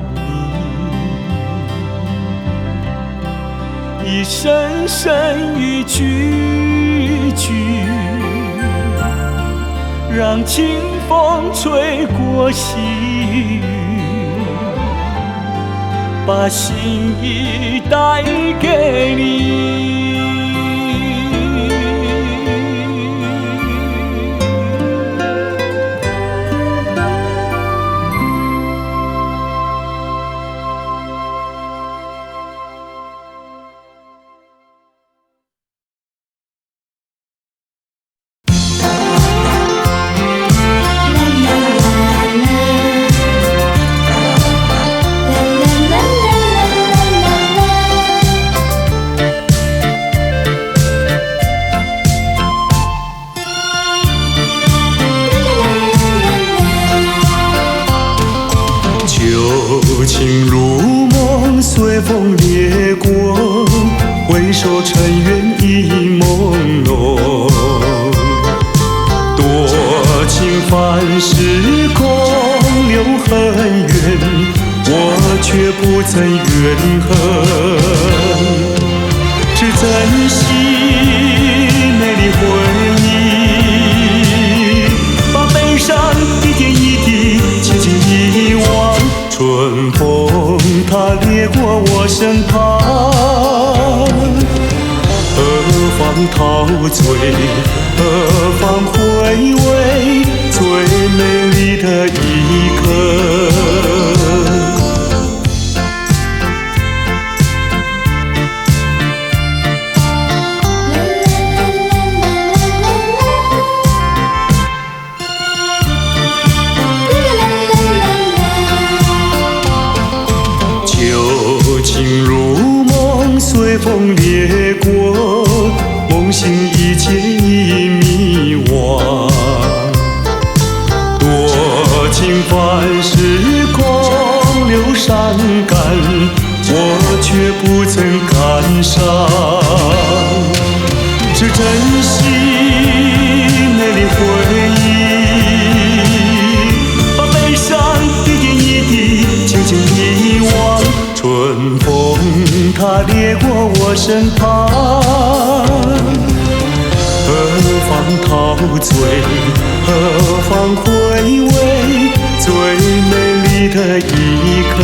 你，一声声一句一句，让清风吹过细雨，把心意带给你。情如梦，随风掠过，回首尘缘已朦胧。多情繁时空留很远，我却不曾怨恨，只珍惜美丽回忆，把悲伤一点一滴轻轻遗忘。春风它掠过我身旁，何方陶醉，何方回味最美丽的一刻。旧情如梦，随风掠过，梦醒一切已迷惘。多情繁时空留伤感，我却不曾感伤，只珍惜美丽回忆，把悲伤一点一滴轻轻遗忘。春风它掠过我身旁，何方陶醉，何方回味最美丽的一刻。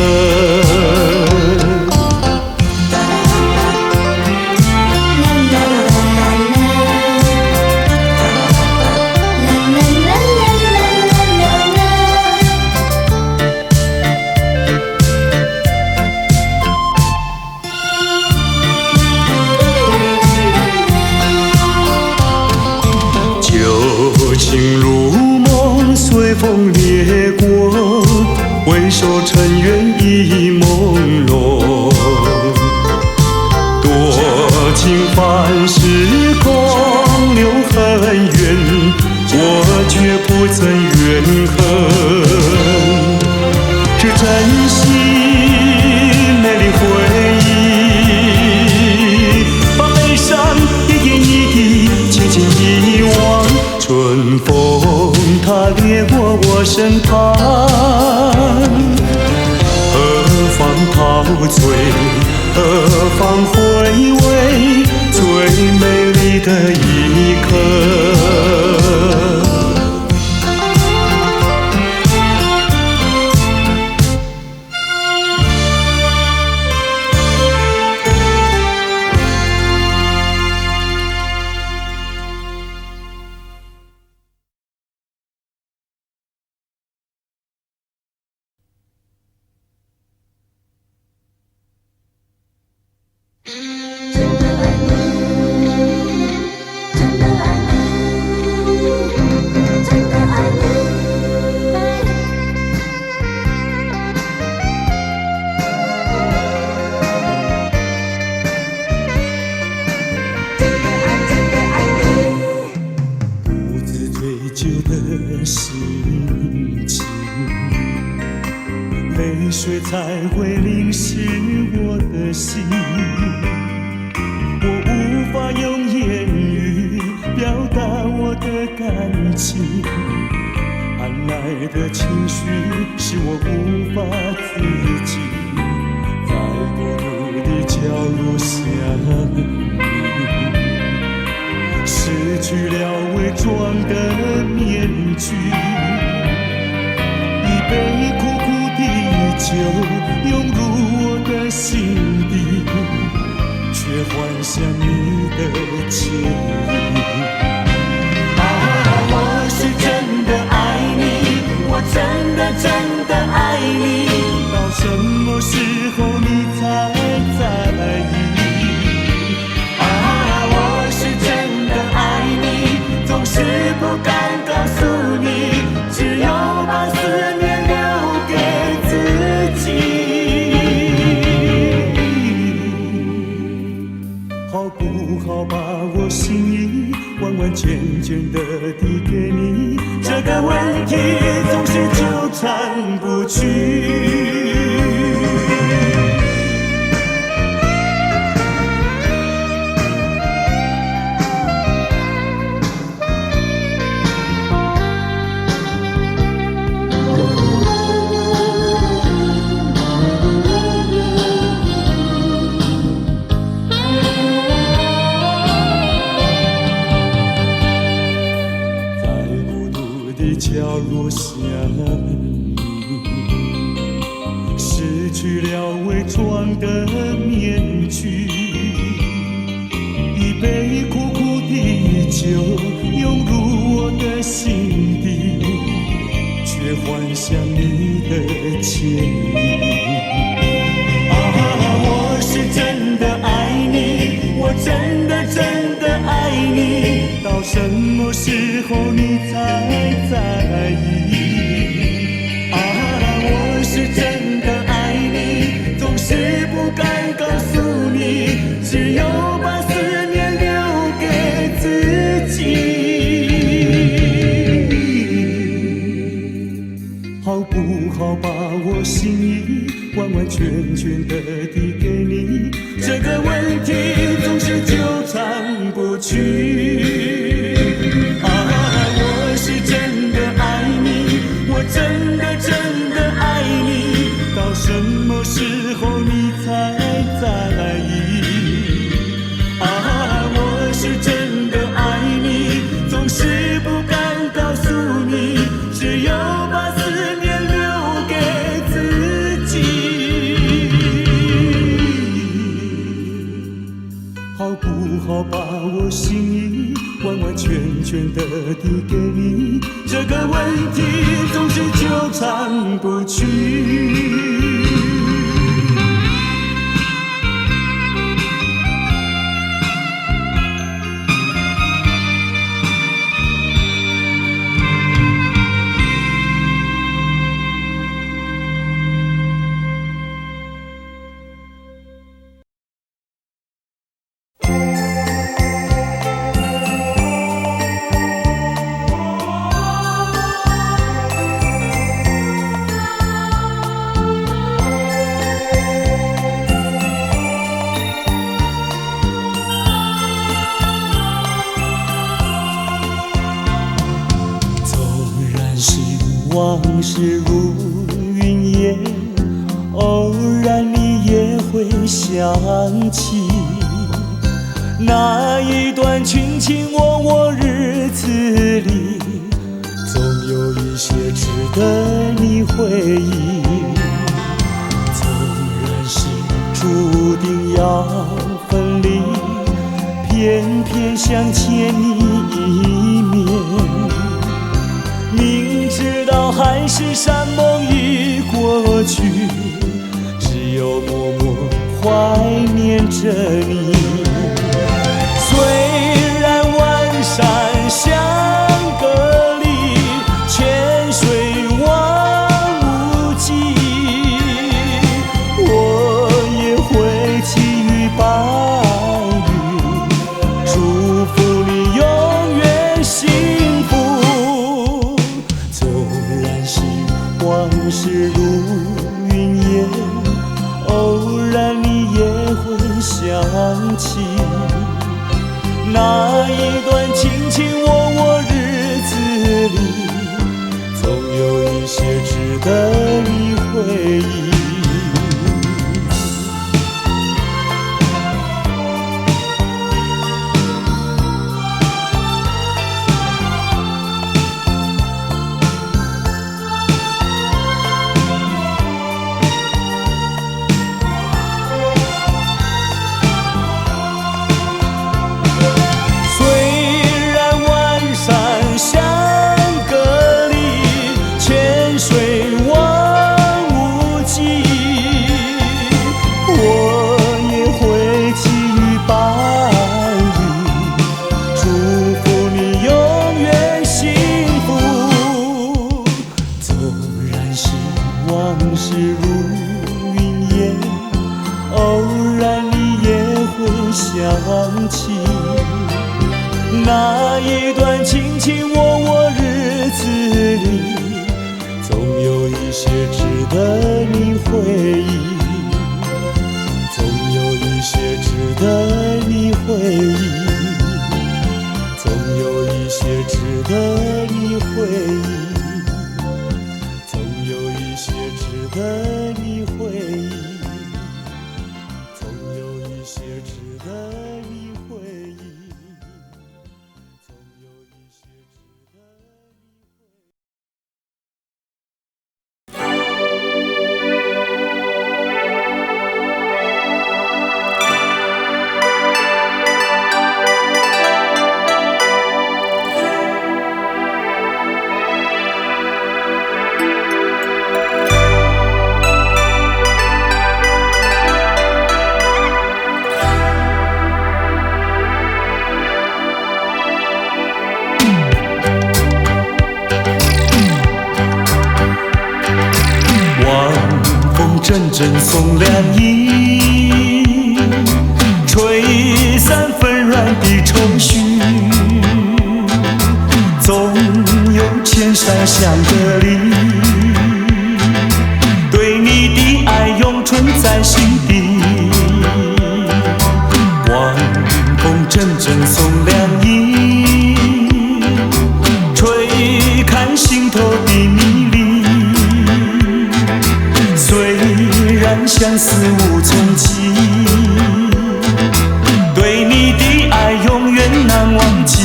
情如梦，随风掠过，回首尘缘已朦胧。多情繁时空留很远，我却不曾怨恨，只珍惜美丽回忆，把悲伤一点一滴轻轻遗忘。春风它掠过我身旁，何方陶醉，何方回味最美丽的一刻。泪水才会淋湿我的心，我无法用言语表达我的感情，换来的情绪使我无法自己，在孤独的角落想你，失去了伪装的面具，一杯苦苦的酒涌入我的心底，却幻想你的情意。我是真的爱你，我真的爱你，到什么时候你才在意？我是真的爱你，总是不敢告诉你，只有把思念留给自己。好不好把我心意完完全全的递给你？这个问题总是纠缠不去。了伪装的面具，一杯苦苦的酒涌入我的心底，却幻想你的倩影。我是真的爱你，我真的爱你，到什么时候你才在意？我是真的爱你，总是不敢告诉你，只有把思念留给自己。好不好把我心意完完全全的递给你？这个问题总是纠缠不去。我是真的爱你，我真的爱你，到什么时候你才在意？我是真的爱你，总是不敢告诉你，只有把思念留给自己。好不好把我心意完完全全的递给你？这个问题总是纠缠不去。往事如云烟，偶然你也会想起那一段卿卿我我日子里，总有一些值得你回忆。纵然是注定要分离，偏偏想见你一面。明知道海誓山盟已过去，只有默默怀念着你。虽然万山相隔离，泉水望无际，我也会寄予白云，祝福你永远幸福。往事如云烟，偶然你也会想起那一段卿卿我我日子里，总有一些值得你回忆。往事如云烟，偶然你也会想起那一段卿卿我我日子里，总有一些值得你回忆，总有一些值得你回忆，总有一些值得你回忆，总有一些值得你回忆，总有一些值得你回忆，总有一些值得你回忆。 。 。 。 。。 。。。。。。。。。。。。。。。。。。。。。。。。。。。。。。。。。。。。。。。。。。。。。。。。。。。。。。。。。。。。。。。。。。。。。。。。。。。。。。。。。。。。。。。。。。。。。。。。。。。。。。。。。。。。。。。。。。阵阵送凉意，吹散纷乱的愁绪。总有千山相隔离，对你的爱永存在心底。晚风阵阵送凉意，吹看心头的迷离。虽然相思无从起，对你的爱永远难忘记。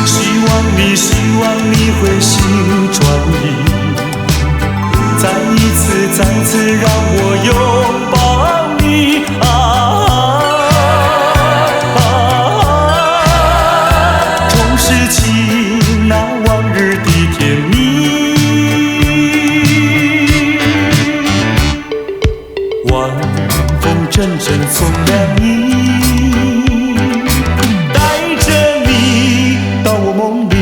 希望你会心转意，再一次再次让我拥抱你重拾起那往日的甜蜜。晚风阵阵送凉意，带着你到我梦里。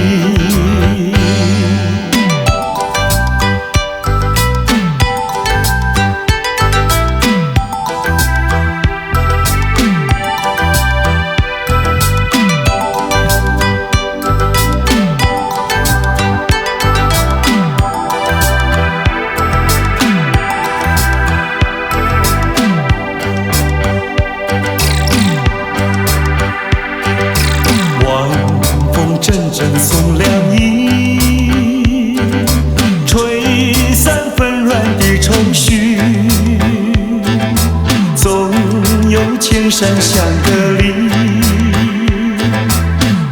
阵阵送凉意，吹散纷乱的愁绪。总有千山相隔离，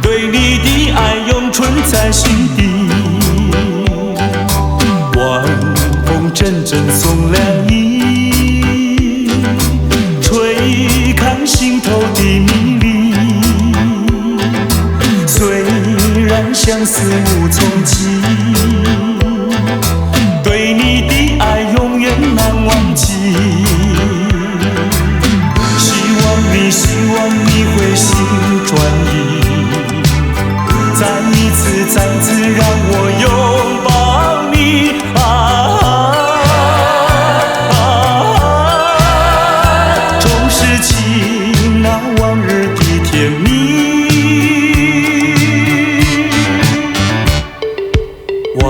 对你的爱永存在心底。晚风阵阵送凉意，吹看心头的迷离。虽然相思无从起，对你的爱永远难忘记。希望你会心转意，再一次再次让我拥抱你重拾起那往日的甜蜜。晚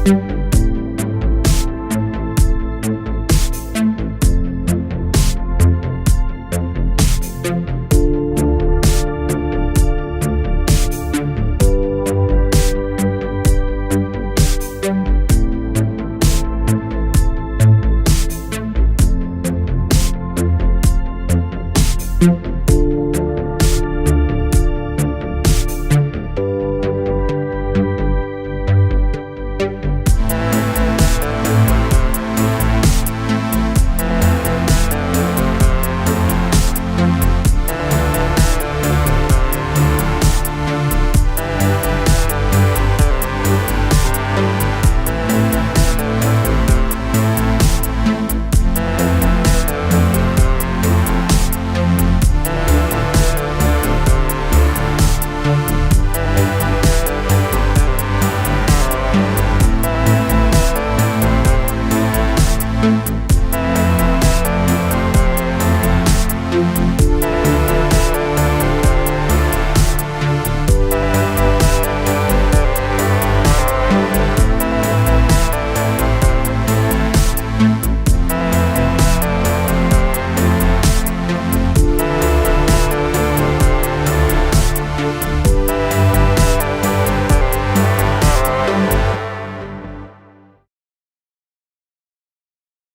你。